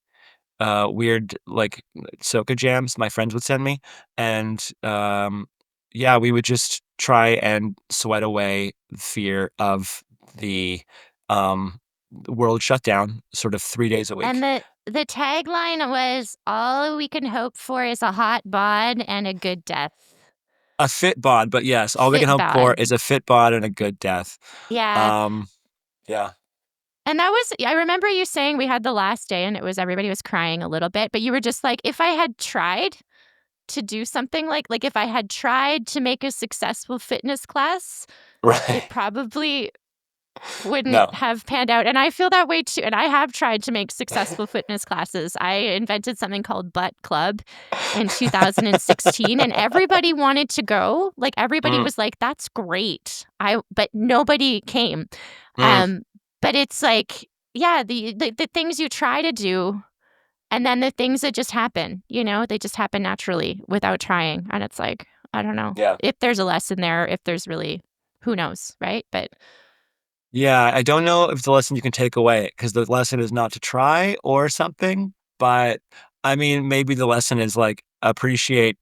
weird, like, soca jams my friends would send me. And yeah, we would just try and sweat away fear of the um, world shutdown sort of 3 days a And week. the tagline was, "All we can hope for is a hot bod and a good death." A fit bod, but yes, all we can Fit hope for bod. is a fit bod and a good death. Yeah, Um, yeah. and that was I remember you saying we had the last day and it was everybody was crying a little bit, but you were just like, "If I had tried to do something like if I had tried to make a successful fitness class, it Right. probably wouldn't No. have panned out." And I feel that way too. And I have tried to make successful fitness classes. I invented something called Butt Club in 2016 and everybody wanted to go. Like everybody Mm, was like, "That's great." But nobody came. mm, Um but it's like yeah, the things you try to do and then the things that just happen, they just happen naturally without trying. And it's like, I don't know yeah. if there's a lesson there, if there's really, who knows, right? But Yeah, I don't know if the lesson you can take away because the lesson is not to try or something, but I mean, maybe the lesson is like appreciate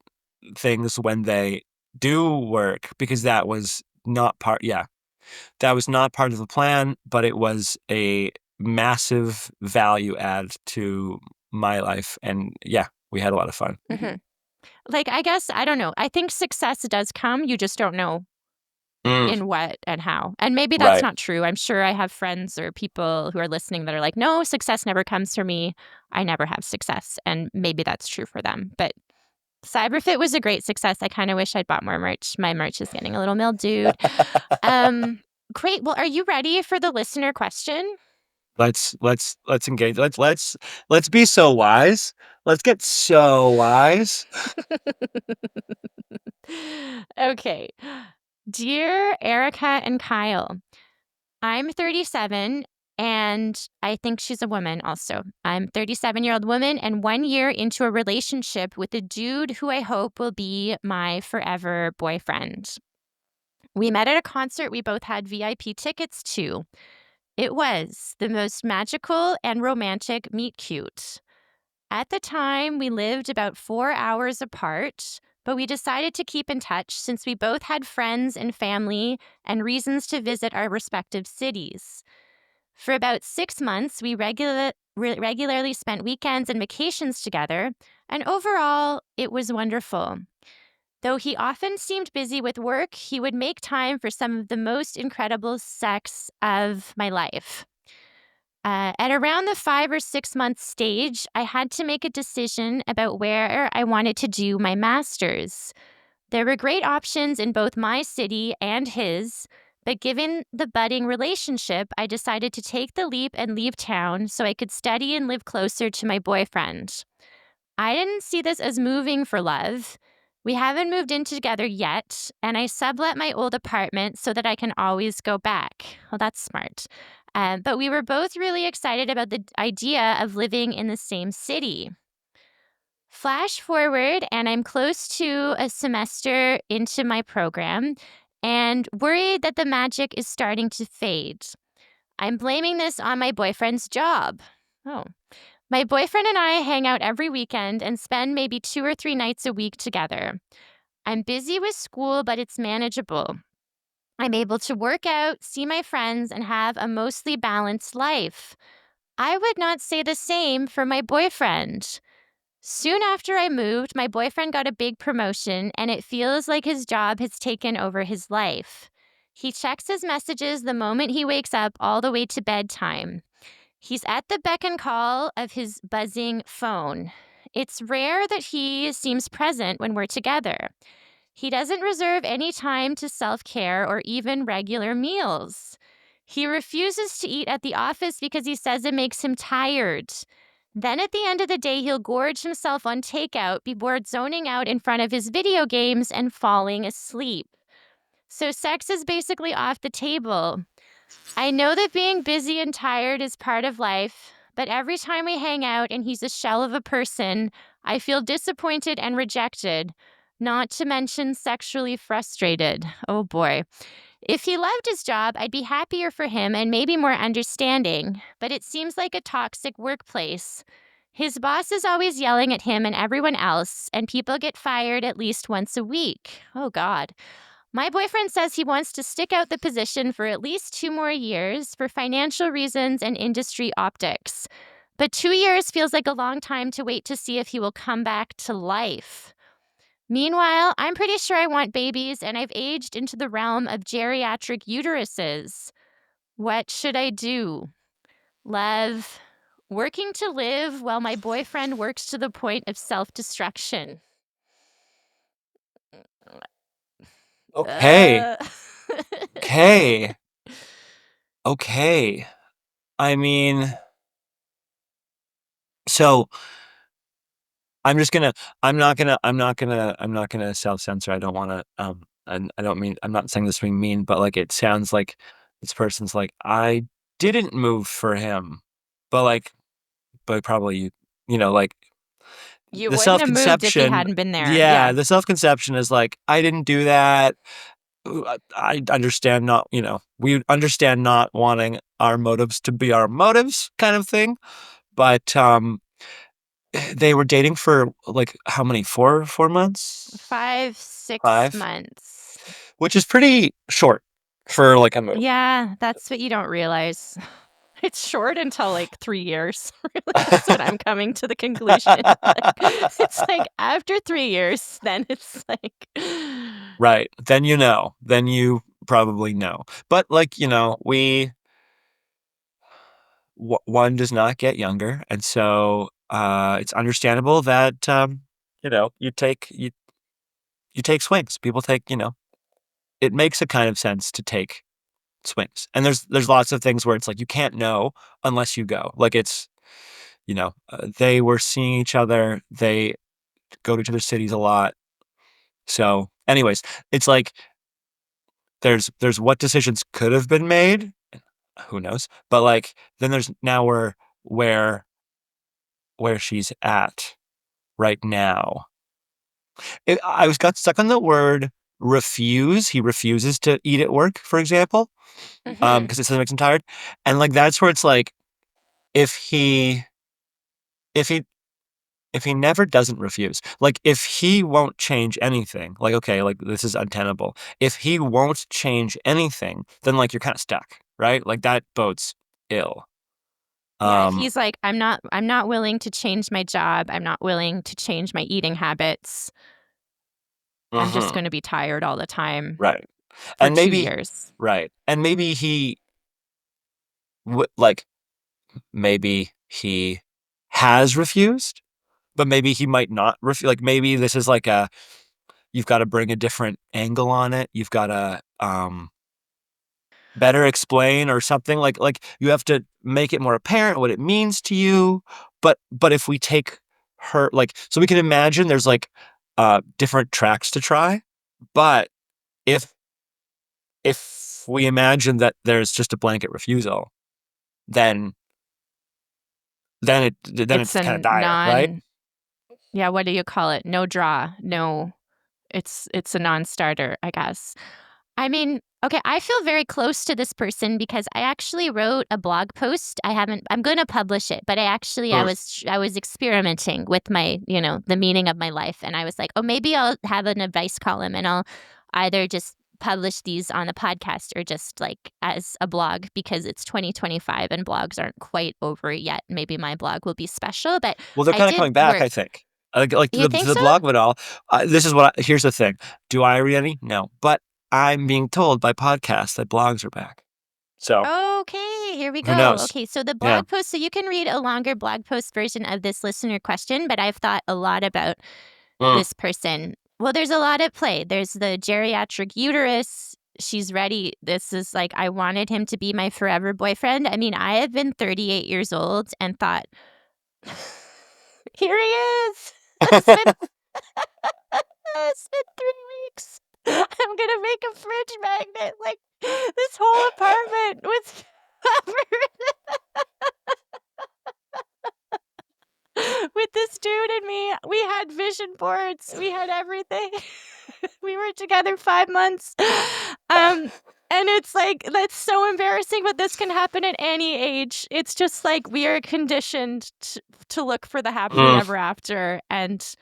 things when they do work because that was not part of the plan, but it was a massive value add to my life. And yeah, we had a lot of fun. mhm. Like, I guess, I don't know. I think success does come. You just don't know Mm, in what and how. And maybe that's right. not true. I'm sure I have friends or people who are listening that are like, no, success never comes for me. I never have success. And maybe that's true for them. But Cyberfit was a great success. I kind of wish I'd bought more merch. My merch is getting a little mildewed. Um, Great. Well, are you ready for the listener question? Let's engage. Let's be so wise. Let's get so wise. Okay. Dear Erica and Kyle, I'm 37 and I think she's a woman also. I'm 37-year-old woman and 1 year into a relationship with a dude who I hope will be my forever boyfriend. We met at a concert we both had VIP tickets to. It was the most magical and romantic meet cute. At the time, we lived about 4 hours apart, but we decided to keep in touch since we both had friends and family and reasons to visit our respective cities. For about 6 months, we regularly spent weekends and vacations together, and overall, it was wonderful. Though he often seemed busy with work, he would make time for some of the most incredible sex of my life. At around the 5 or 6 month stage, I had to make a decision about where I wanted to do my master's. There were great options in both my city and his, but given the budding relationship, I decided to take the leap and leave town so I could study and live closer to my boyfriend. I didn't see this as moving for love. We haven't moved in together yet, and I sublet my old apartment so that I can always go back. Well, that's smart. But we were both really excited about the idea of living in the same city. Flash forward, and I'm close to a semester into my program and worried that the magic is starting to fade. I'm blaming this on my boyfriend's job. Oh. My boyfriend and I hang out every weekend and spend maybe 2 or 3 nights a week together. I'm busy with school, but it's manageable. I'm able to work out, see my friends, and have a mostly balanced life. I would not say the same for my boyfriend. Soon after I moved, my boyfriend got a big promotion, and it feels like his job has taken over his life. He checks his messages the moment he wakes up all the way to bedtime. He's at the beck and call of his buzzing phone. It's rare that he seems present when we're together. He doesn't reserve any time to self care or even regular meals. He refuses to eat at the office because he says it makes him tired. Then at the end of the day, he'll gorge himself on takeout, be bored zoning out in front of his video games, and falling asleep. So sex is basically off the table. I know that being busy and tired is part of life, but every time we hang out and he's a shell of a person, I feel disappointed and rejected, not to mention sexually frustrated. Oh boy. If he loved his job, I'd be happier for him and maybe more understanding, but it seems like a toxic workplace. His boss is always yelling at him and everyone else, and people get fired at least once a week. Oh, God. My boyfriend says he wants to stick out the position for at least 2 more years for financial reasons and industry optics. But 2 years feels like a long time to wait to see if he will come back to life. Meanwhile, I'm pretty sure I want babies, and I've aged into the realm of geriatric uteruses. What should I do? Love, working to live while my boyfriend works to the point of self destruction. Okay. Uh... Okay. Okay. I mean, so I'm not gonna self-censor. I don't wanna, I don't mean, I'm not saying this being mean, but like, it sounds like this person's like, I didn't move for him, but like, but probably like You the wouldn't have moved if he self-conception, hadn't been there. yeah, Yeah. the self-conception is like, I didn't do that. I understand not, we understand not wanting our motives to be our motives kind of thing. But they were dating for like how many? Four months? 5, 6 5? months. Which is pretty short for like a move. Yeah, that's what you don't realize. It's short until like 3 years. Really, that's what I'm coming to the conclusion. It's like after 3 years, then it's like Right. Then Then you probably know. But like, one does not get younger, and so it's understandable that you take swings. People take, it makes a kind of sense to take swings. And there's lots of things where it's like you can't know unless you go. Like it's, they were seeing each other, they go to each other's cities a lot. So, anyways, it's like there's what decisions could have been made, who knows? But like then there's now where she's at right now. I was got stuck on the word refuse. He refuses to eat at work, for example, Mhm. because it says it makes him tired. And like that's where it's like if he if he if he never doesn't refuse, like if he won't change anything, like okay, like this is untenable. If he won't change anything, then like you're kind of stuck, right? Like that bodes ill. Yeah, if Um, he's like, I'm not willing to change my job, I'm not willing to change my eating habits, I'm just mhm, gonna be tired all the time right. for And 2 maybe years. right. And maybe like maybe he has refused, but maybe he might not refuse. Like maybe this is like a you've got to bring a different angle on it. You've got to better explain or something like you have to make it more apparent what it means to you. But if we take her like so we can imagine there's like different tracks to try. But if we imagine that there's just a blanket refusal, then then It's it's kind of a dire, right? non yeah, what do you call it? No draw, no it's a non-starter, I guess. I mean, okay, I feel very close to this person because I actually wrote a blog post. I'm going to publish it, but Mm. I was experimenting with my, the meaning of my life and I was like, "Oh, maybe I'll have an advice column and I'll either just publish these on the podcast or just like as a blog because it's 2025 and blogs aren't quite over yet. Maybe my blog will be special, but Well, they're I kind of did coming back, work. I think. Like You think the so? blog of it all. This is what here's the thing. Do I read any? No, but I'm being told by podcasts that blogs are back. So Okay, here we who go. knows? Okay, so the Yeah. blog post, so you can read a longer blog post version of this listener question, but I've thought a lot about Mm. this person. Well, there's a lot at play. There's the geriatric uterus. She's ready. This is like, I wanted him to be my forever boyfriend. I mean, I have been 38 years old and thought, here he is. It's been, it's been 3 weeks. I'm going to make a fridge magnet. Like, this whole apartment was covered with this dude and me. We had vision boards. We had everything. We were together 5 months. And it's like, that's so embarrassing, but this can happen at any age. It's just like we are conditioned to look for the happily Mm. ever after, and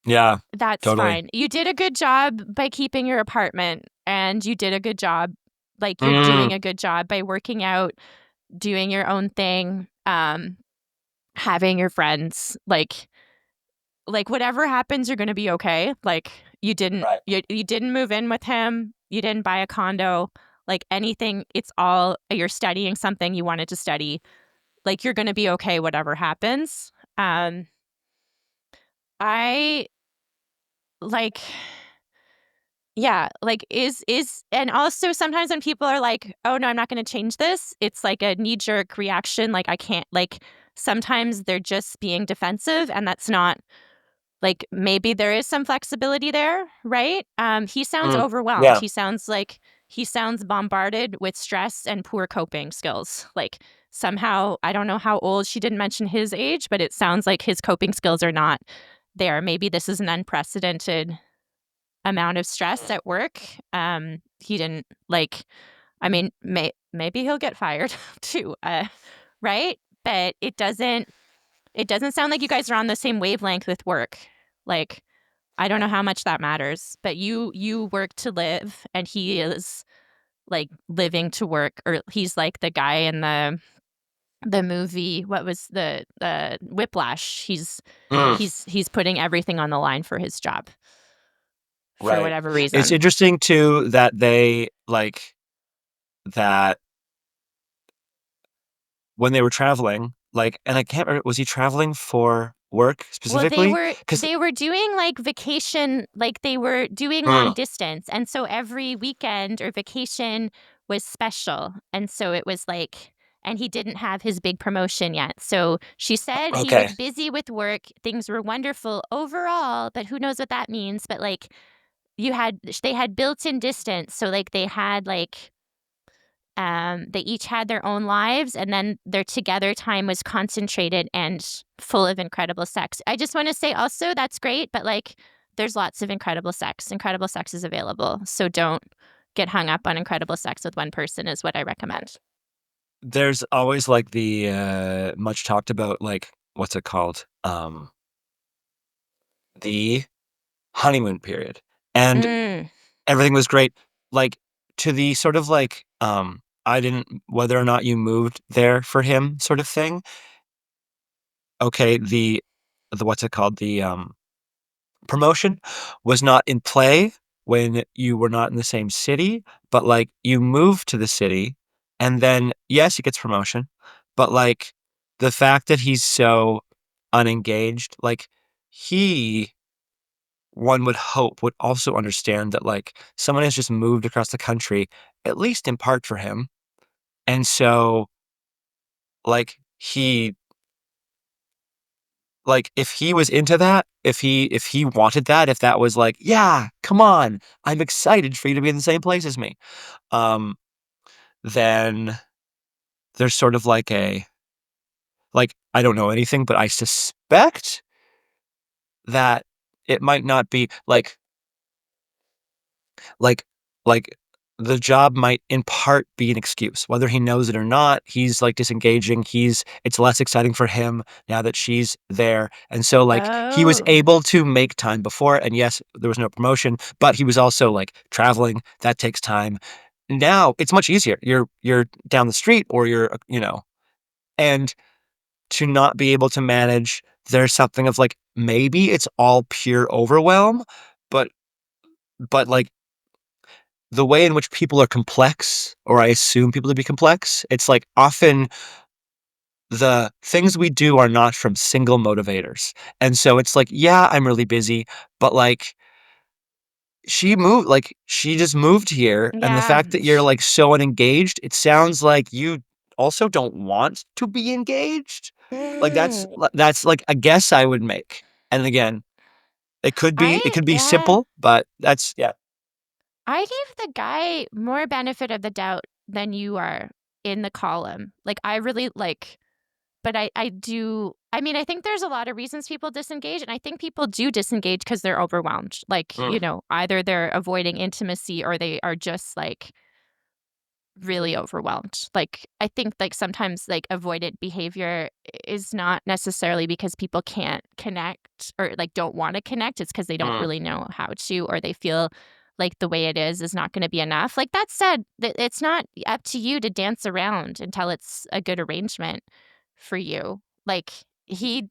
Yeah. that's Totally. fine. You did a good job by keeping your apartment, and you did a good job, like you're Mm. doing a good job by working out, doing your own thing, having your friends, like whatever happens, you're gonna be okay. Like Right. you didn't move in with him, you didn't buy a condo, like anything, it's all you're studying something you wanted to study. Like you're gonna be okay whatever happens. Um I like yeah, like is and also sometimes when people are like, "Oh no, I'm not gonna change this," it's like a knee-jerk reaction, like I can't like sometimes they're just being defensive and that's not. Like, maybe there is some flexibility there, right? He sounds Mm. overwhelmed. Yeah. He sounds bombarded with stress and poor coping skills. Like, somehow, I don't know how old, she didn't mention his age, but it sounds like his coping skills are not there. Maybe this is an unprecedented amount of stress at work. He didn't like, I mean, maybe he'll get fired too, right? But it doesn't sound like you guys are on the same wavelength with work. Like, I don't know how much that matters, but you work to live and he is like living to work, or he's like the guy in the movie, what was the Whiplash. Mm. He's putting everything on the line for his job for Right. whatever It's reason. interesting too that they like that when they were traveling, like, and I can't remember, was he traveling for work Well, they specifically? were Because they were doing, like, vacation, like, they were doing long mm. distance, and so every weekend or vacation was special, and so it was, like, and he didn't have his big promotion yet, so she said he Okay. was busy with work, things were wonderful overall, but who knows what that means, but, like, they had built-in distance, so, like, they each had their own lives, and then their together time was concentrated and full of incredible sex. I just want to say also that's great, but like there's lots of incredible sex. Incredible sex is available. So don't get hung up on incredible sex with one person is what I recommend. There's always like the much talked about like what's it called? the honeymoon period. And Mm. everything was great. Like, to the sort of like, I didn't whether or not you moved there for him sort of thing. Okay, the what's it called? The promotion was not in play when you were not in the same city, but like you moved to the city and then yes, he gets promotion, but like the fact that he's so unengaged, like he one would hope would also understand that like someone has just moved across the country, at least in part for him. And so like if he was into that, if he wanted that, if that was like, "Yeah, come on, I'm excited for you to be in the same place as me," um, then there's sort of I don't know anything, but I suspect that it might not be like like the job might in part be an excuse. Whether he knows it or not, he's like disengaging. It's less exciting for him now that she's there. And so like he was Oh. able to make time before. And yes, there was no promotion, but he was also like traveling. That takes time. Now it's much easier. You're down the street or and to not be able to manage, there's something of like maybe it's all pure overwhelm, but like the way in which people are complex, or I assume people to be complex, it's like often the things we do are not from single motivators. And so it's like, yeah, I'm really busy, but like she just moved here. And the Yeah. fact that you're like so unengaged, it sounds like you also don't want to be engaged. Like Mm. that's like a guess I would make. And again, it could be Yeah. simple, but that's yeah. I gave the guy more benefit of the doubt than you are in the column. Like, I really like, but I do. I mean, I think there's a lot of reasons people disengage, and I think people do disengage because they're overwhelmed. Like, Mm, either they're avoiding intimacy or they are just like really overwhelmed. Like, I think like sometimes like avoidant behavior is not necessarily because people can't connect or like don't want to connect. It's because they don't mm, really know how to, or they feel like the way it is not going to be enough. Like that said, it's not up to you to dance around until it's a good arrangement for you. Like he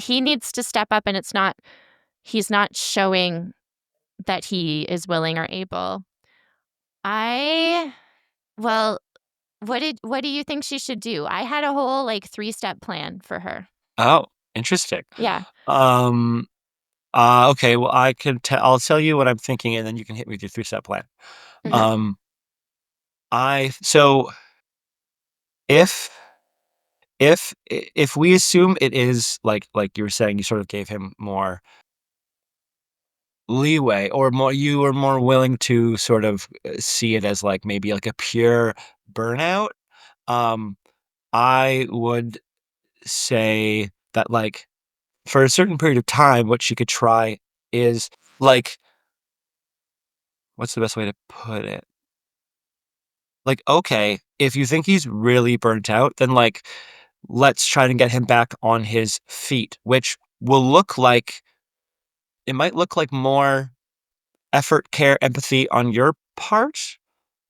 needs to step up, and he's not showing that he is willing or able. I well, what do you think she should do? I had a whole, like, three-step plan for her. oh, interesting. Yeah. Um, okay, well, I'll tell you what I'm thinking, and then you can hit me with your three-step plan. Mhm. Um, so if if we assume it is like you were saying, you sort of gave him more leeway, or you were more willing to sort of see it as like maybe like a pure burnout, um, I would say that like for a certain period of time, what she could try is like, what's the best way to put it? Like, okay, if you think he's really burnt out, then like, let's try to get him back on his feet, which will look like it might look like more effort, care, empathy on your part.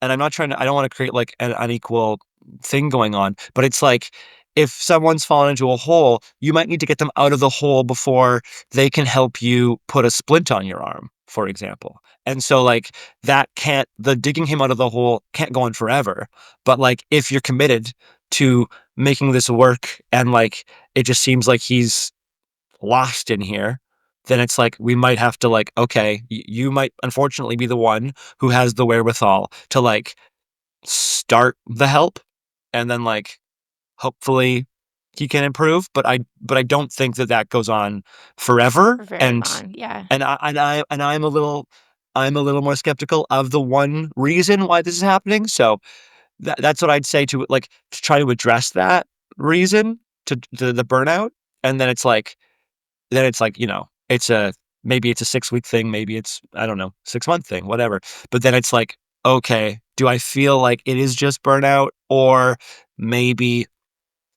And I don't want to create like an unequal thing going on, but it's like if someone's fallen into a hole, you might need to get them out of the hole before they can help you put a splint on your arm, for example. And so like the digging him out of the hole can't go on forever. But like if you're committed to making this work and like it just seems like he's lost in here, then it's like we might have to like, okay, you might unfortunately be the one who has the wherewithal to like start the help, and then like hopefully he can improve. But I don't think that that goes on forever. For very And long, yeah. I'm a little more skeptical of the one reason why this is happening. So that's what I'd say to try to address that reason to the burnout. And then it's like, maybe it's a 6-week thing, maybe it's, I don't know, 6-month thing, whatever. But then it's like, okay, do I feel like it is just burnout, or maybe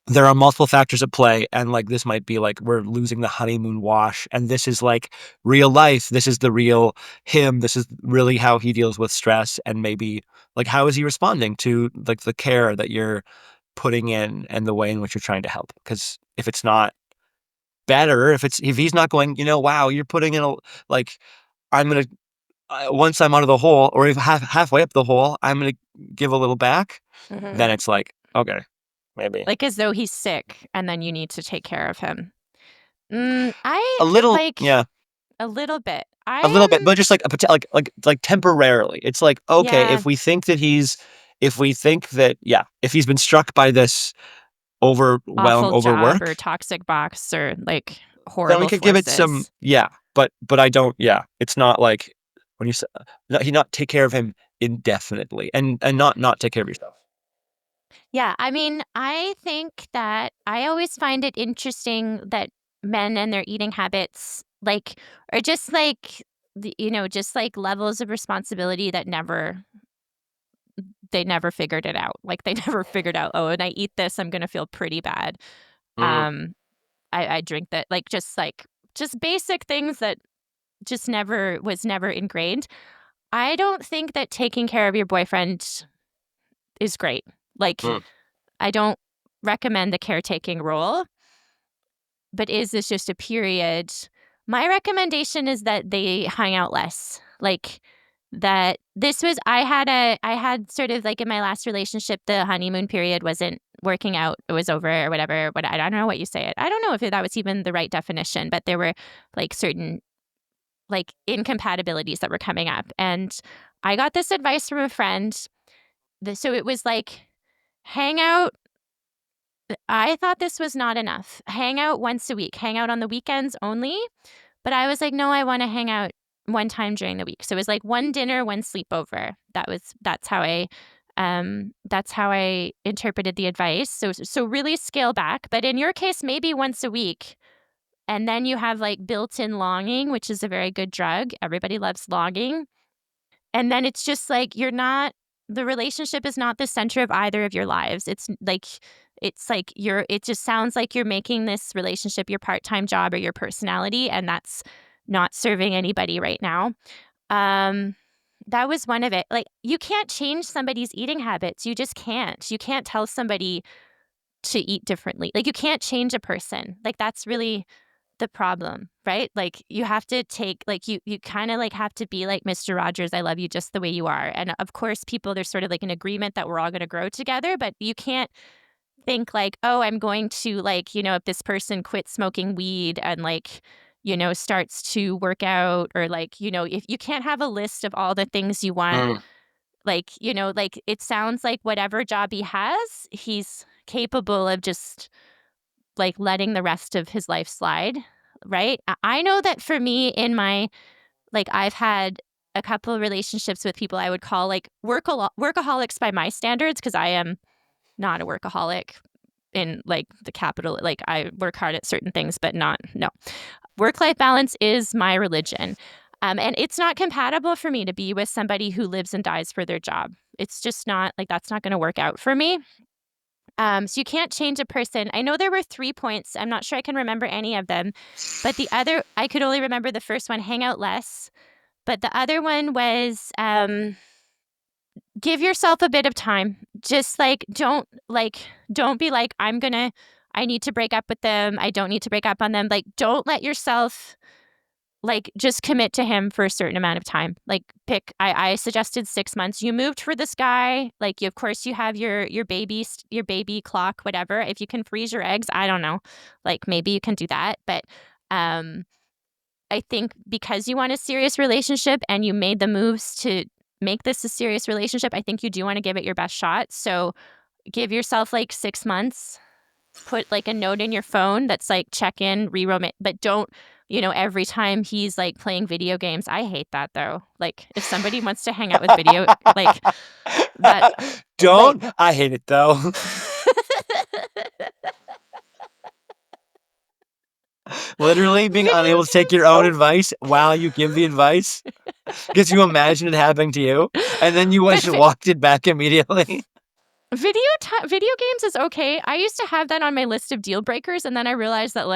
there are multiple factors at play, and like this might be like we're losing the honeymoon wash, and this is like real life. This is the real him. This is really how he deals with stress, and maybe like how is he responding to like the care that you're putting in and the way in which you're trying to help. Because if it's not better, if he's not going, wow, you're putting in like I'm gonna once I'm out of the hole, or if halfway up the hole, I'm gonna give a little back. Mhm. Then it's like, okay, maybe Like, as though he's sick, and then you need to take care of him. a little, like, yeah, a little bit. a little bit, but just like like temporarily. It's like, okay, Yeah, if we think that, yeah, if he's been struck by this awful job or overwork, toxic box or, like, then we horrible could give it some, forces. yeah, but I don't, yeah, it's not like when you say, he not take care of him indefinitely, and not take care of yourself. Yeah, I mean, I think that I always find it interesting that men and their eating habits, like, are just like, just like levels of responsibility that they never figured it out. Like, they never figured out, oh, when I eat this, I'm gonna feel pretty bad. Mm, Um, I drink that, just basic things that just never ingrained. I don't think that taking care of your boyfriend is great. Like, mm, I don't recommend the caretaking role, but is this just a period? My recommendation is that they hang out less. Like, that this was I had sort of like in my last relationship, the honeymoon period wasn't working out. It was over or whatever. But I don't know what you say it. I don't know if that was even the right definition, but there were like certain like incompatibilities that were coming up. And I got this advice from a friend. So it was like, hang out. I thought this was not enough. Hang out once a week, hang out on the weekends only. But I was like, no, I want to hang out one time during the week. So it was like one dinner, one sleepover. That's how I interpreted the advice. So really scale back. But in your case, maybe once a week. And then you have like built-in longing, which is a very good drug. Everybody loves longing. And then it's just like the relationship is not the center of either of your lives. It's like it just sounds like you're making this relationship your part-time job or your personality, and that's not serving anybody right now. Um, that was one of it. Like, you can't change somebody's eating habits. You just can't. You can't tell somebody to eat differently. Like, you can't change a person. Like, that's really the problem, right? Like, you have to take like you kind of like have to be like Mr. Rogers, I love you just the way you are. And of course, there's sort of like an agreement that we're all going to grow together, but you can't think like, oh, I'm going to like, if this person quits smoking weed and like, starts to work out, or like, if you can't have a list of all the things you want, mm, like, like it sounds like whatever job he has, he's capable of just like letting the rest of his life slide, right? I know that for me in my like I've had a couple of relationships with people I would call like workaholics by my standards, because I am not a workaholic in like the capital. Like, I work hard at certain things, but not no. Work-life balance is my religion. And it's not compatible for me to be with somebody who lives and dies for their job. It's just not like that's not going to work out for me. So you can't change a person. I know there were 3 points. I'm not sure I can remember any of them, but the other I could only remember the first one, hang out less. But the other one was give yourself a bit of time. Just like don't be like, I need to break up with them. I don't need to break up on them. Like, don't let yourself like just commit to him for a certain amount of time. Like, I suggested 6 months. You moved for this guy. Like, of course you have your baby clock, whatever. If you can freeze your eggs, I don't know. Like, maybe you can do that. But um I think because you want a serious relationship and you made the moves to make this a serious relationship, I think you do want to give it your best shot. So give yourself like 6 months. Put like a note in your phone that's like check in, but don't, every time he's like playing video games. I hate that though. Like, if somebody wants to hang out with like that, like don't. I hate it though. Literally being video unable to take your own games. advice while you give the advice. Because you imagine it happening to you, and then you But just walked it back immediately. Video games is okay. I used to have that on my list of deal breakers, and then I realized that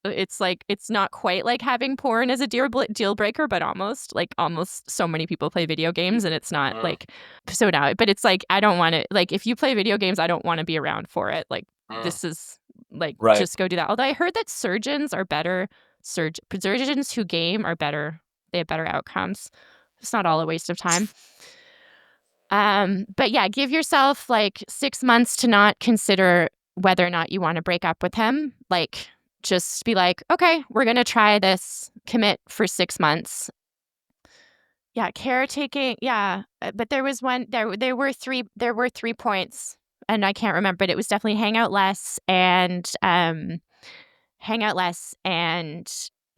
it's not quite like having porn as a deal breaker, but almost so many people play video games, and it's not like so now. But it's like I don't want to like if you play video games, I don't want to be around for it. Like this is like Right. just go do that. Although I heard that surgeons are better. Surgeons who game are better. They have better outcomes. It's not all a waste of time. But yeah, give yourself like 6 months to not consider whether or not you want to break up with him. Like, just be like, okay, we're going to try this, commit for 6 months. Yeah, caretaking. Yeah. But there was there were three points and I can't remember, but it was definitely hang out less and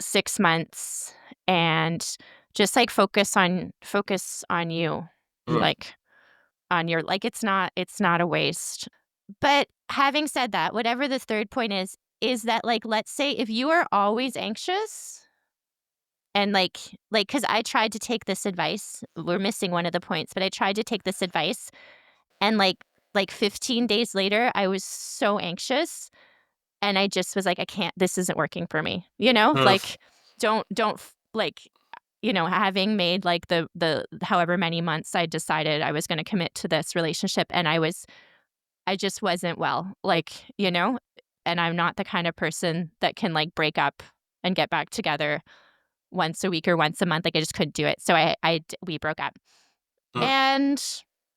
6 months and just like focus on you. Like, on your it's not a waste. But having said that, whatever the third point is that like let's say if you are always anxious and cuz I tried to take this advice, we're missing one of the points, but I tried to take this advice and 15 days later I was so anxious and I just was like I can't, this isn't working for me. Like don't having made like the however many months I decided I was going to commit to this relationship and I just wasn't well, and I'm not the kind of person that can like break up and get back together once a week or once a month. Like I just couldn't do it. So we broke up and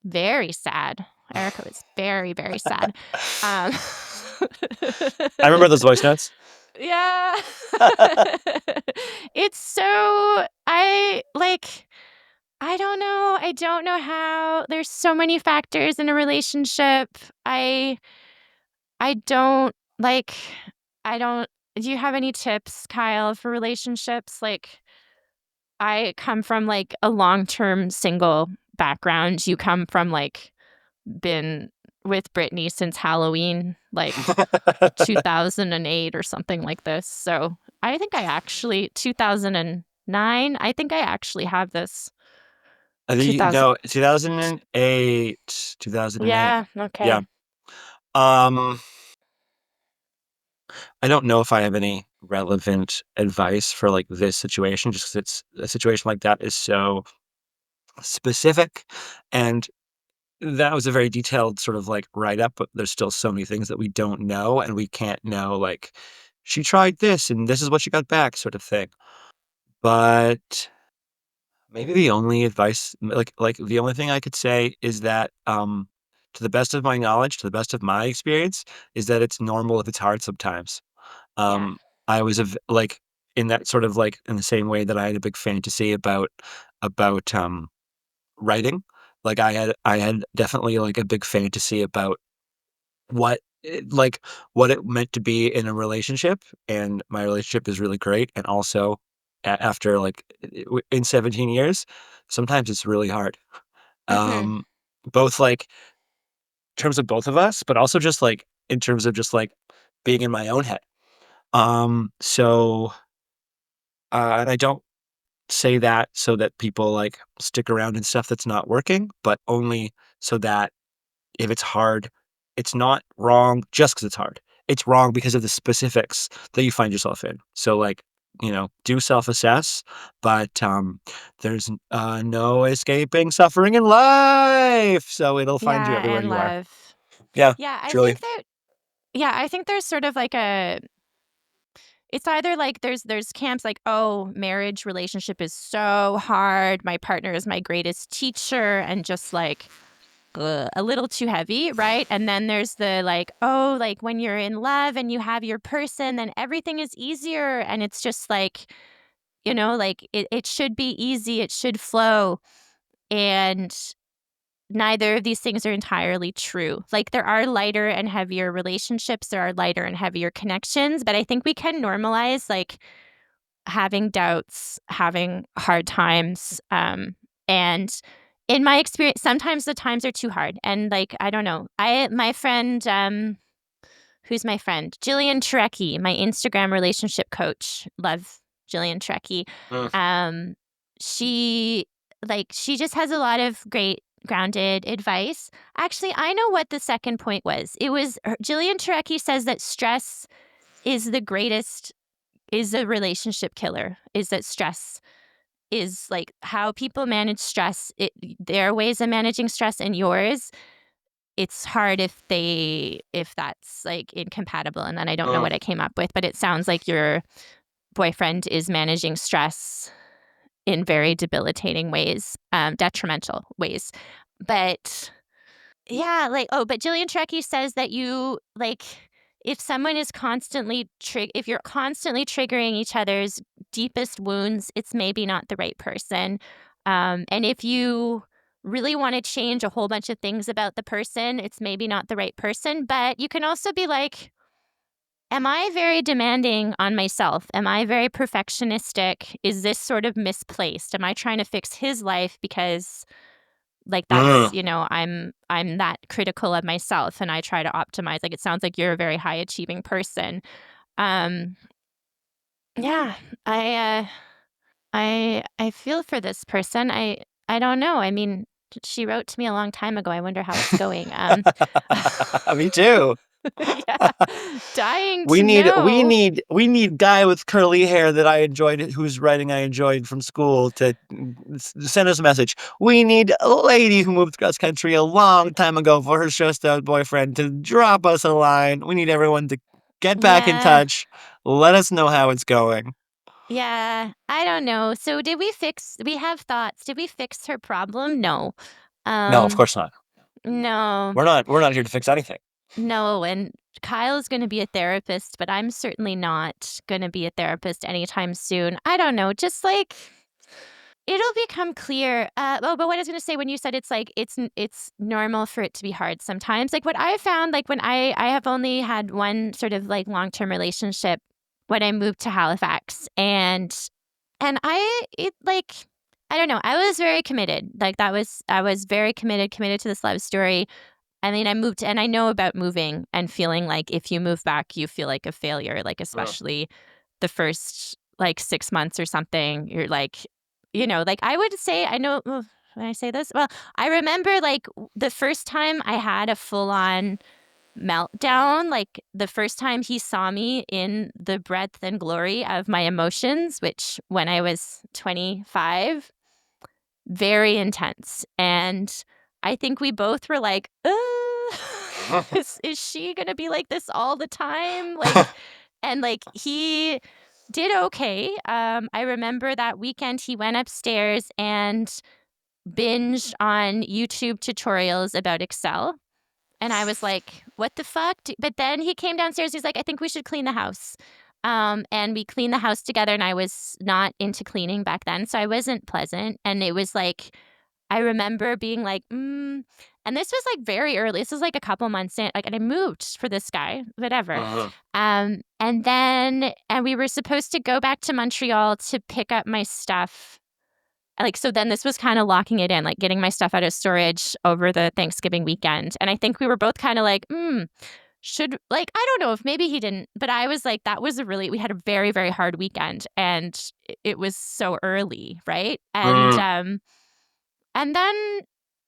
very sad. Erica was very, very sad. Um, I remember those voice notes. yeah. It's so, I don't know. I don't know how. There's so many factors in a relationship. I don't like I don't do you have any tips, Kyle, for relationships? Like I come from like a long-term single background. You come from like been with Brittany since Halloween, like 2008 or something like this. So I think I actually 2009. I think I actually have this I think 2000. 2008, 2008. Yeah. Yeah. Okay. Um, I don't know if I have any relevant advice for like this situation, just 'cause it's a situation like that is so specific. And that was a very detailed sort of like write up, but there's still so many things that we don't know and we can't know, like, she tried this and this is what she got back, sort of thing. But maybe the only advice, like the only thing I could say is that, to the best of my knowledge, to the best of my experience, is that it's normal if it's hard sometimes. Yeah. Um, I was like in that sort of like in the same way that I had a big fantasy about writing. Like I had definitely like a big fantasy about what it meant to be in a relationship, and my relationship is really great. And also, after like in 17 years, sometimes it's really hard. Mhm. Um, both like in terms of both of us, but also just like in terms of just like being in my own head. So and I don't say that so that people like stick around in stuff that's not working, but only so that if it's hard, it's not wrong just because it's hard. It's wrong because of the specifics that you find yourself in. So, like, do self-assess, but there's no escaping suffering in life. So it'll find you Yeah, everywhere and you are. love. Yeah, Yeah, truly. I think there's sort of like it's either like there's camps like, "Oh, marriage relationship is so hard. My partner is my greatest teacher," and just like a little too heavy, right? And then there's the like, "Oh, like when you're in love and you have your person, then everything is easier." And it's just like, like it should be easy, it should flow. And neither of these things are entirely true. Like there are lighter and heavier relationships, there are lighter and heavier connections, but I think we can normalize like having doubts, having hard times. And in my experience, sometimes the times are too hard. And like, I don't know. My friend, who's my friend? Jillian Trekkie, my Instagram relationship coach. Love Jillian Trekkie. Mm. Um, she she just has a lot of great grounded advice. Actually, I know what the second point was. It was Jillian Turecki says that stress is the greatest, is a relationship killer, is that stress is like how people manage stress. There are ways of managing stress, and yours, it's hard if that's like incompatible. And then I don't know what I came up with, but it sounds like your boyfriend is managing stress in very debilitating ways, detrimental ways. But yeah, like, oh, but Jillian Trekkie says that you like, if someone is constantly if you're constantly triggering each other's deepest wounds, it's maybe not the right person. And if you really want to change a whole bunch of things about the person, it's maybe not the right person. But you can also be like, am I very demanding on myself? Am I very perfectionistic? Is this sort of misplaced? Am I trying to fix his life because like that's, Mm. I'm that critical of myself and I try to optimize. Like it sounds like you're a very high achieving person. Um yeah, I I feel for this person. I don't know. I mean, she wrote to me a long time ago. I wonder how it's going. Me too. Yeah. Dying We to need we know. need we need guy with curly hair that I enjoyed, whose writing I enjoyed from school, to send us a message. We need a lady who moved cross country a long time ago for her stressed out boyfriend to drop us a line. We need everyone to get back in Yeah. touch. Let us know how it's going. Yeah, I don't know. So we have thoughts. Did we fix her problem? No. No, of Um, course not. no, We're not here to fix anything. no. And Kyle is going to be a therapist, but I'm certainly not going to be a therapist anytime soon. I don't know. Just like it'll become clear. Oh, but what I was going to say when you said it's like it's normal for it to be hard sometimes. Like what I found, like when I have only had one sort of like long term relationship when I moved to Halifax, and like I don't know, I was very committed. Like I was very committed to this love story. I mean, I moved and I know about moving and feeling like if you move back, you feel like a failure, like Mm. especially the first like 6 months or something. You're like, like I would say I know when I say this, well, I remember like the first time I had a full on meltdown, like the first time he saw me in the breadth and glory of my emotions, which when I was 25, very intense. And I think we both were like, is she going to be like this all the time? Like, and like he did okay. I remember that weekend he went upstairs and binged on YouTube tutorials about Excel. And I was like, what the fuck? But then he came downstairs. He's like, I think we should clean the house. And we cleaned the house together. And I was not into cleaning back then. So I wasn't pleasant. And it was like, I remember being like, and this was like very early. This was like a couple months in. Like, and I moved for this guy, whatever. Mhm. And we were supposed to go back to Montreal to pick up my stuff like, so then this was kind of locking it in, like getting my stuff out of storage over the Thanksgiving weekend. And I think we were both kind of like, should, like, I don't know if maybe he didn't, but I was like, we had a very, very hard weekend and it was so early. Right. Mm. And then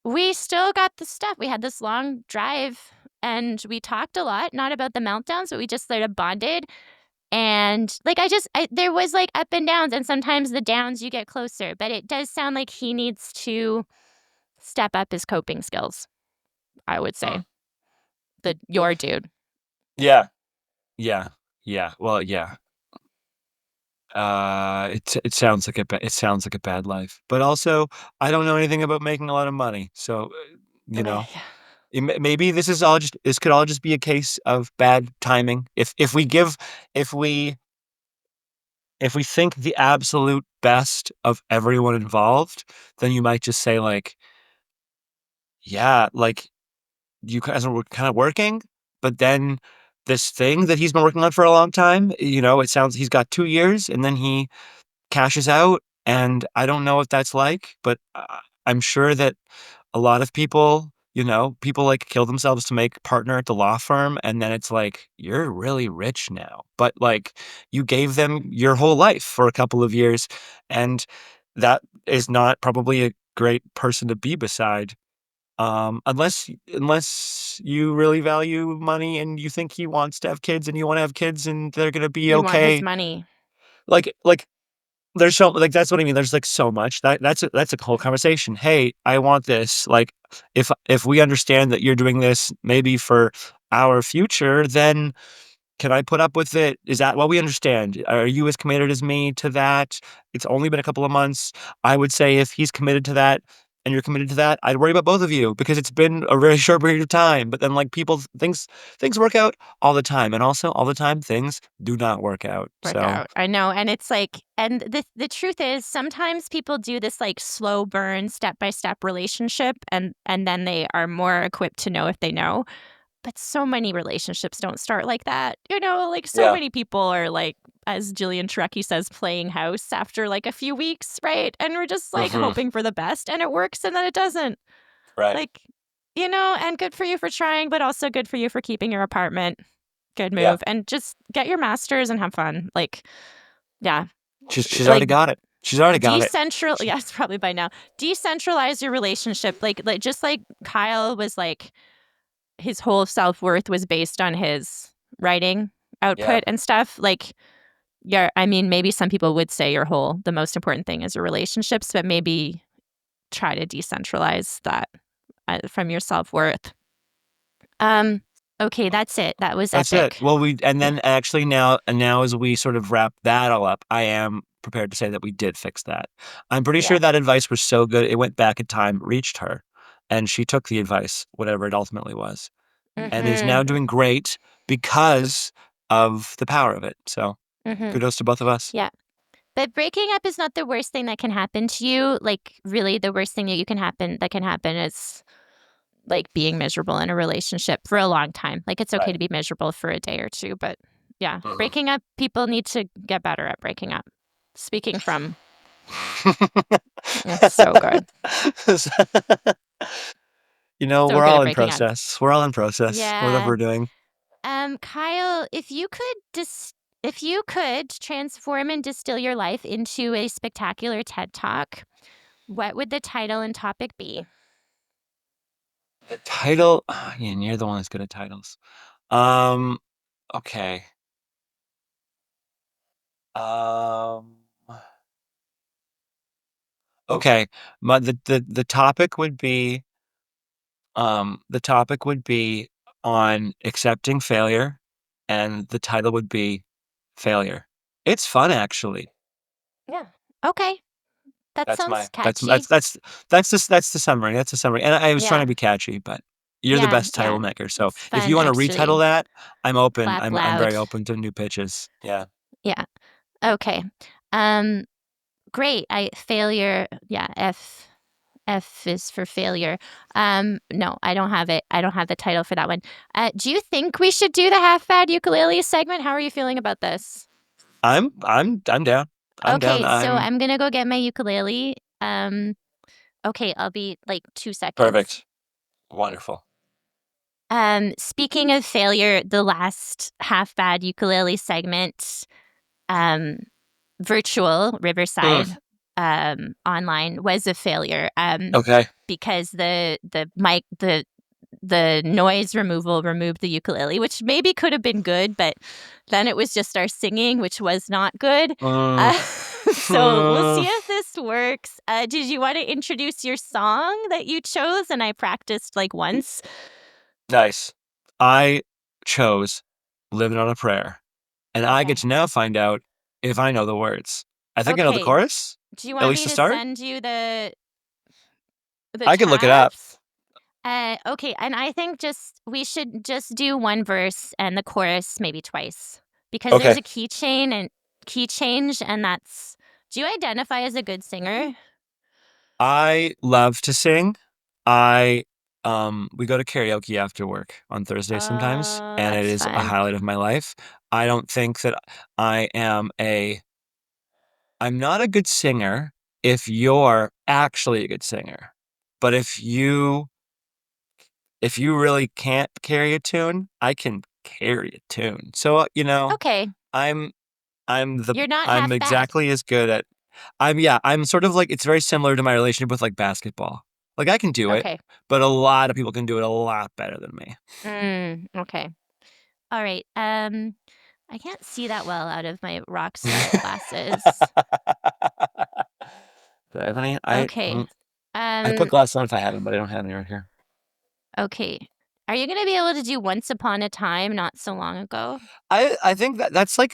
we still got the stuff. We had this long drive and we talked a lot, not about the meltdowns, but we just sort of bonded. And like there was like up and downs, and sometimes the downs you get closer, but it does sound like he needs to step up his coping skills, I would say. Mm. Your dude. Yeah, yeah, yeah. Well, yeah. It sounds like it sounds like a bad life, but also I don't know anything about making a lot of money, so you know, Yeah. maybe this could all just be a case of bad timing. If we if we think the absolute best of everyone involved, then you might just say like, yeah, like you guys are kind of working, but then this thing that he's been working on for a long time, it sounds he's got 2 years, and then he cashes out, and I don't know what that's like, but I'm sure that a lot of people, people like kill themselves to make partner at the law firm, and then it's like you're really rich now, but like you gave them your whole life for a couple of years, and that is not probably a great person to be beside. Unless you really value money and you think he wants to have kids and you want to have kids and they're gonna be You want his okay. money. Like there's so like that's what I mean. There's like so much that's a whole conversation. Hey, I want this. Like if we understand that you're doing this maybe for our future, then can I put up with it? Is that what we understand? Are you as committed as me to that? It's only been a couple of months. I would say if he's committed to that and you're committed to that, I'd worry about both of you because it's been a very short period of time. But then like things work out all the time. And also all the time things do not work out. Work So out. I know, and it's like and the truth is sometimes people do this, like, slow burn, step-by-step relationship, and then they are more equipped to know if they know. But so many relationships don't start like that, like, so yeah. many people are, like, as Jillian Turecki says, playing house after, like, a few weeks, right? And we're just, like, Hmm. hoping for the best, and it works, and then it doesn't. Right. Like, and good for you for trying, but also good for you for keeping your apartment. Good Yeah. move, and just get your master's and have fun, like, yeah, She's already like, got it. She's already got it. decentral yes, probably by now. Decentralize your relationship, like, just like Kyle was, like his whole self-worth was based on his writing Yeah. output and stuff, like, yeah, I mean, maybe some people would say the most important thing is your relationships, but maybe try to decentralize that, from your self-worth. Um, okay, that's it. That was That's it. epic. Well, and Yeah, then actually now as we sort of wrap that all up, I am prepared to say that we did fix that. I'm pretty sure yeah. that advice was so good it went back in time, reached her, and she took the advice, whatever it ultimately was, and is now Mhm, doing great because of the power of it. So mhm, kudos to both of us. yeah. But breaking up is not the worst thing that can happen to you, like, really the worst thing that can happen is, like, being miserable in a relationship for a long time. Like, it's okay Right. to be miserable for a day or 2, but yeah, Mhm. breaking up people need to get better at breaking up. Speaking from it's so good. So We're good all at in breaking up. process. We're all in process, whatever Yeah. we're doing. Kyle, if you could transform and distill your life into a spectacular TED Talk, what would the title and topic be? The title, yeah, and you're the one that's good at titles. Um, okay. Um, okay. The topic would be on accepting failure, and the title would be failure. It's fun actually. Yeah. Okay. That That's sounds my catchy. that's the summary. That's the summary. And I was trying to Yeah. be catchy, but you're the Yeah. best title Yeah. maker. So It's if fun, you want to retitle actually. that, I'm open. Clap I'm very loud. open to new pitches. Yeah. Yeah. Okay. Um, great. Failure. Yeah. F is for failure. No, I don't have it. I don't have the title for that one. Do you think we should do the half bad ukulele segment? How are you feeling about this? I'm down. I'm down. Okay, so I'm I'm gonna go get my ukulele. Okay, I'll be like 2 seconds. perfect. Wonderful. Speaking of failure, the last half bad ukulele segment, um, virtual Mm, Riverside, online was a failure. okay. Because the mic the noise removal removed the ukulele, which maybe could have been good, but then it was just our singing, which was not good. Mm, Uh, so we'll see if this works. Did you want to introduce your song that you chose? And I practiced like once. nice. I chose "Living on a Prayer," and I get Okay. to now find out if I know the words. I think I know the Okay. chorus, Do you at want least me the to start. send you the I can look it up. tabs? Okay, and I think just we should just do one verse and the chorus maybe twice because there's Okay. a key change, and that's. Do you identify as a good singer? I love to sing. I we go to karaoke after work on Thursdays sometimes, Oh, and it that's is a fun. highlight of my life. I don't think that I am a I'm not a good singer if you're actually a good singer. But if you really can't carry a tune, I can carry a tune. So, Okay, I'm you're not I'm half bad. exactly as good at I'm yeah, I'm sort of like it's very similar to my relationship with like basketball. Like, I can do it, Okay. but a lot of people can do it a lot better than me. Okay. All right. I can't see that well out of my rock star glasses. Do I have any? Okay. I put Um, glasses on if I had them, but I don't have any right here. okay. Are you gonna be able to do Once Upon a Time Not So Long Ago? I think that's like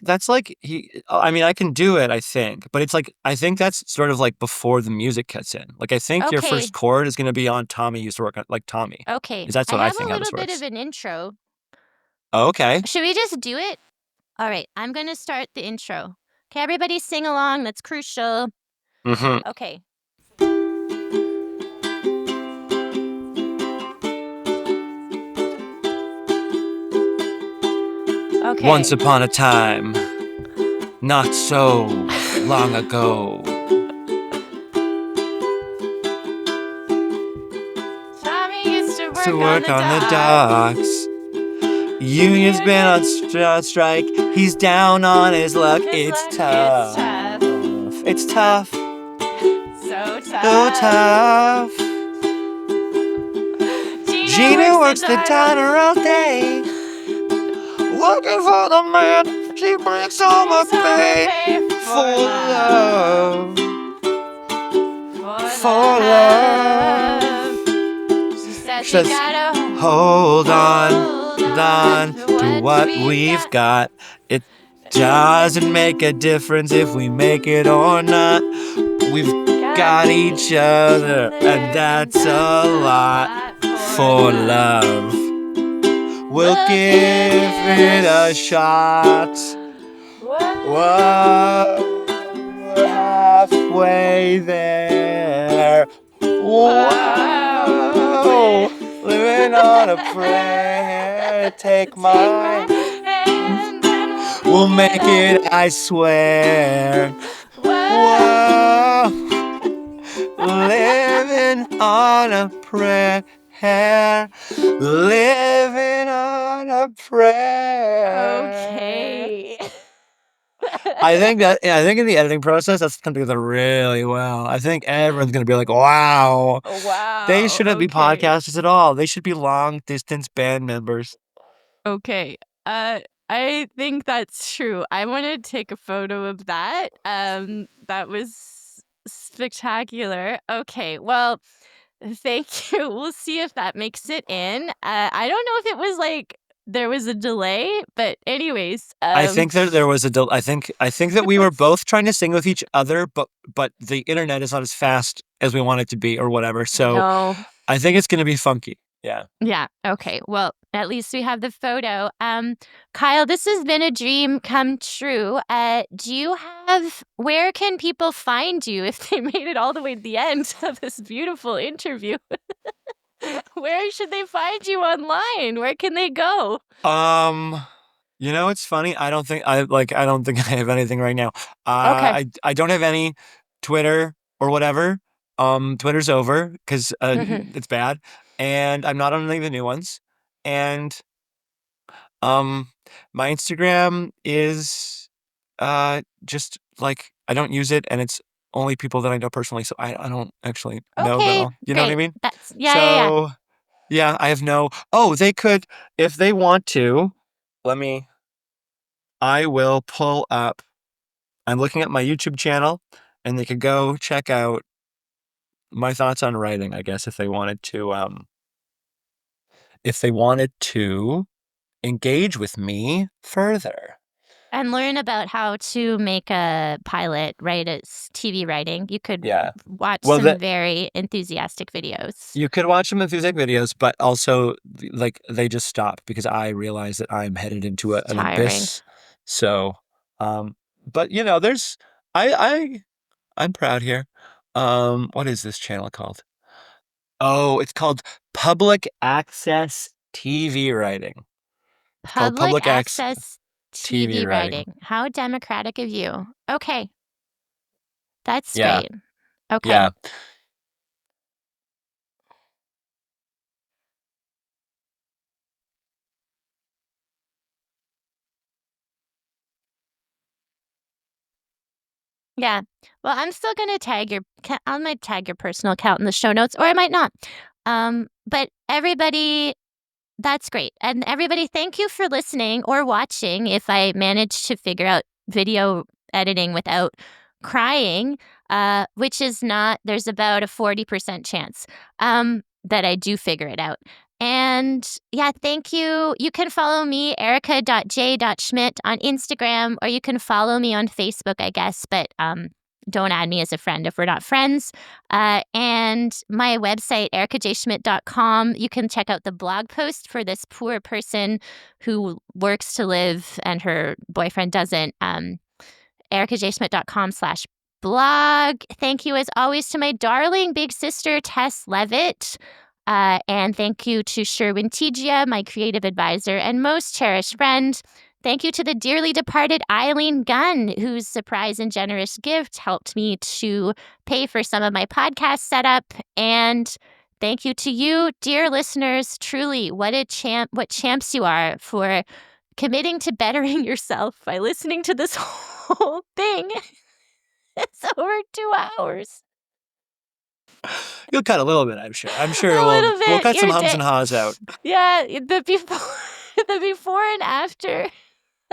I mean, I can do it, I think, but it's like I think that's sort of like before the music cuts in. Like, I think your first Okay. chord is gonna be on Tommy used to work on, like Tommy. Okay. Is that's I what I have think a how this little bit of works. an intro. Oh, okay. Should we just do it? All right. I'm gonna start the intro. Okay, everybody sing along. That's crucial. Mhm. Okay. Once Okay. upon a time, not so long ago. Tommy used to To work on work the on the docks. docks. Union's been on strike. He's down on his luck. His It's luck, it's tough. tough. It's tough. So So tough. tough. Gina Gina works works the the diner diner. all day. Looking for the man. She brings home a Brings home a pay pay for for love. love. For For love. love. She says She we says, gotta hold hold on on to to what what we've we've got. got. It doesn't make a difference if we make it or not. We've got each other, and And that's that's a a lot lot for for love. love. We'll We'll give give it it a a shot. Whoa, we're halfway there. Whoa, living on a prayer. Take Take my my, hand and we'll we'll make make it, it. I swear. Whoa. Whoa, living on a prayer. Living on a prayer. Okay. I think in the editing process, that's gonna be together really well. I think everyone's gonna be like, wow, they Wow. shouldn't be Okay. podcasters at all. They should be long distance band members. Okay. I think that's true. I want to take a photo of that. That was spectacular. Okay. Well, thank you. We'll see if that makes it in. I don't know if it was like there was a delay, but anyways, I think there was I think that we were both trying to sing with each other, but the internet is not as fast as we want it to be or whatever. So no. I think it's gonna be funky. Yeah. Yeah. Okay. Well, at least we have the photo. Kyle, this has been a dream come true. Do you have, where can people find you if they made it all the way to the end of this beautiful interview? Where should they find you online? Where can they go? Um, it's funny. I don't think I have anything right now. Okay. I don't have any Twitter or whatever. Twitter's over because Mhm. it's bad, and I'm not on any of the new ones. And um, my Instagram is just like I don't use it, and it's only people that I know personally, so I don't actually know them Okay. all. You know what I Great. mean? That's, yeah, yeah, yeah. So yeah, I have no. Oh, they could if they want to. Let me. I will pull up. I'm looking at my YouTube channel, and they could go check out my thoughts on writing, I guess, if they wanted to engage with me further. And learn about how to make a pilot, right? It's TV writing. You could Yeah. watch Well, some very enthusiastic videos. you could watch some enthusiastic videos, but also like they just stop because I realize that I'm headed into It's an tiring. abyss. So, um, but there's I I'm proud here. What is this channel called? Oh, it's called Public Access TV Writing. It's called Public Public Access access TV TV Writing. writing. How democratic of you. Okay, that's Yeah, great. Okay. yeah. Yeah. Well, I'm still going to I might tag your personal account in the show notes, or I might not. But everybody, that's great. And everybody, thank you for listening or watching. If I managed to figure out video editing without crying, which is not, there's about a 40% chance that I do figure it out. And yeah, thank you. You can follow me, erica.j.schmidt on Instagram, or you can follow me on Facebook, I guess, but don't add me as a friend if we're not friends. And my website, ericajschmidt.com, you can check out the blog post for this poor person who works to live and her boyfriend doesn't. ericajschmidt.com/blog. Thank you, as always, to my darling big sister, Tess Levitt. And thank you to Sherwin Tegia, my creative advisor and most cherished friend. Thank you to the dearly departed Eileen Gunn, whose surprise and generous gift helped me to pay for some of my podcast setup. And thank you to you, dear listeners. Truly, what champs you are for committing to bettering yourself by listening to this whole thing. It's over 2 hours. You'll cut a little bit, I'm sure. I'm sure A little bit. we'll cut some Your hums day- and haws out. Yeah, the before and after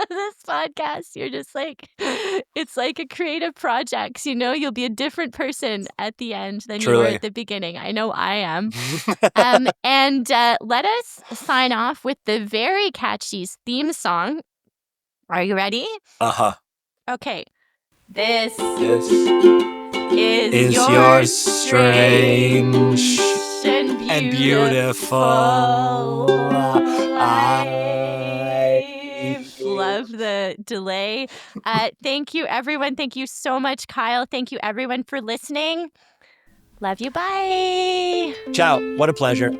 this podcast, you're just like, it's like a creative project. You'll be a different person at the end than you were Truly. at the beginning. I know I am. And let us sign off with the very catchy theme song. Are you ready? Uh-huh. Okay. This This is your strange and beautiful I love the delay. Thank you, everyone. Thank you so much, Kyle. Thank you, everyone, for listening. Love you. Bye. Ciao. What a pleasure.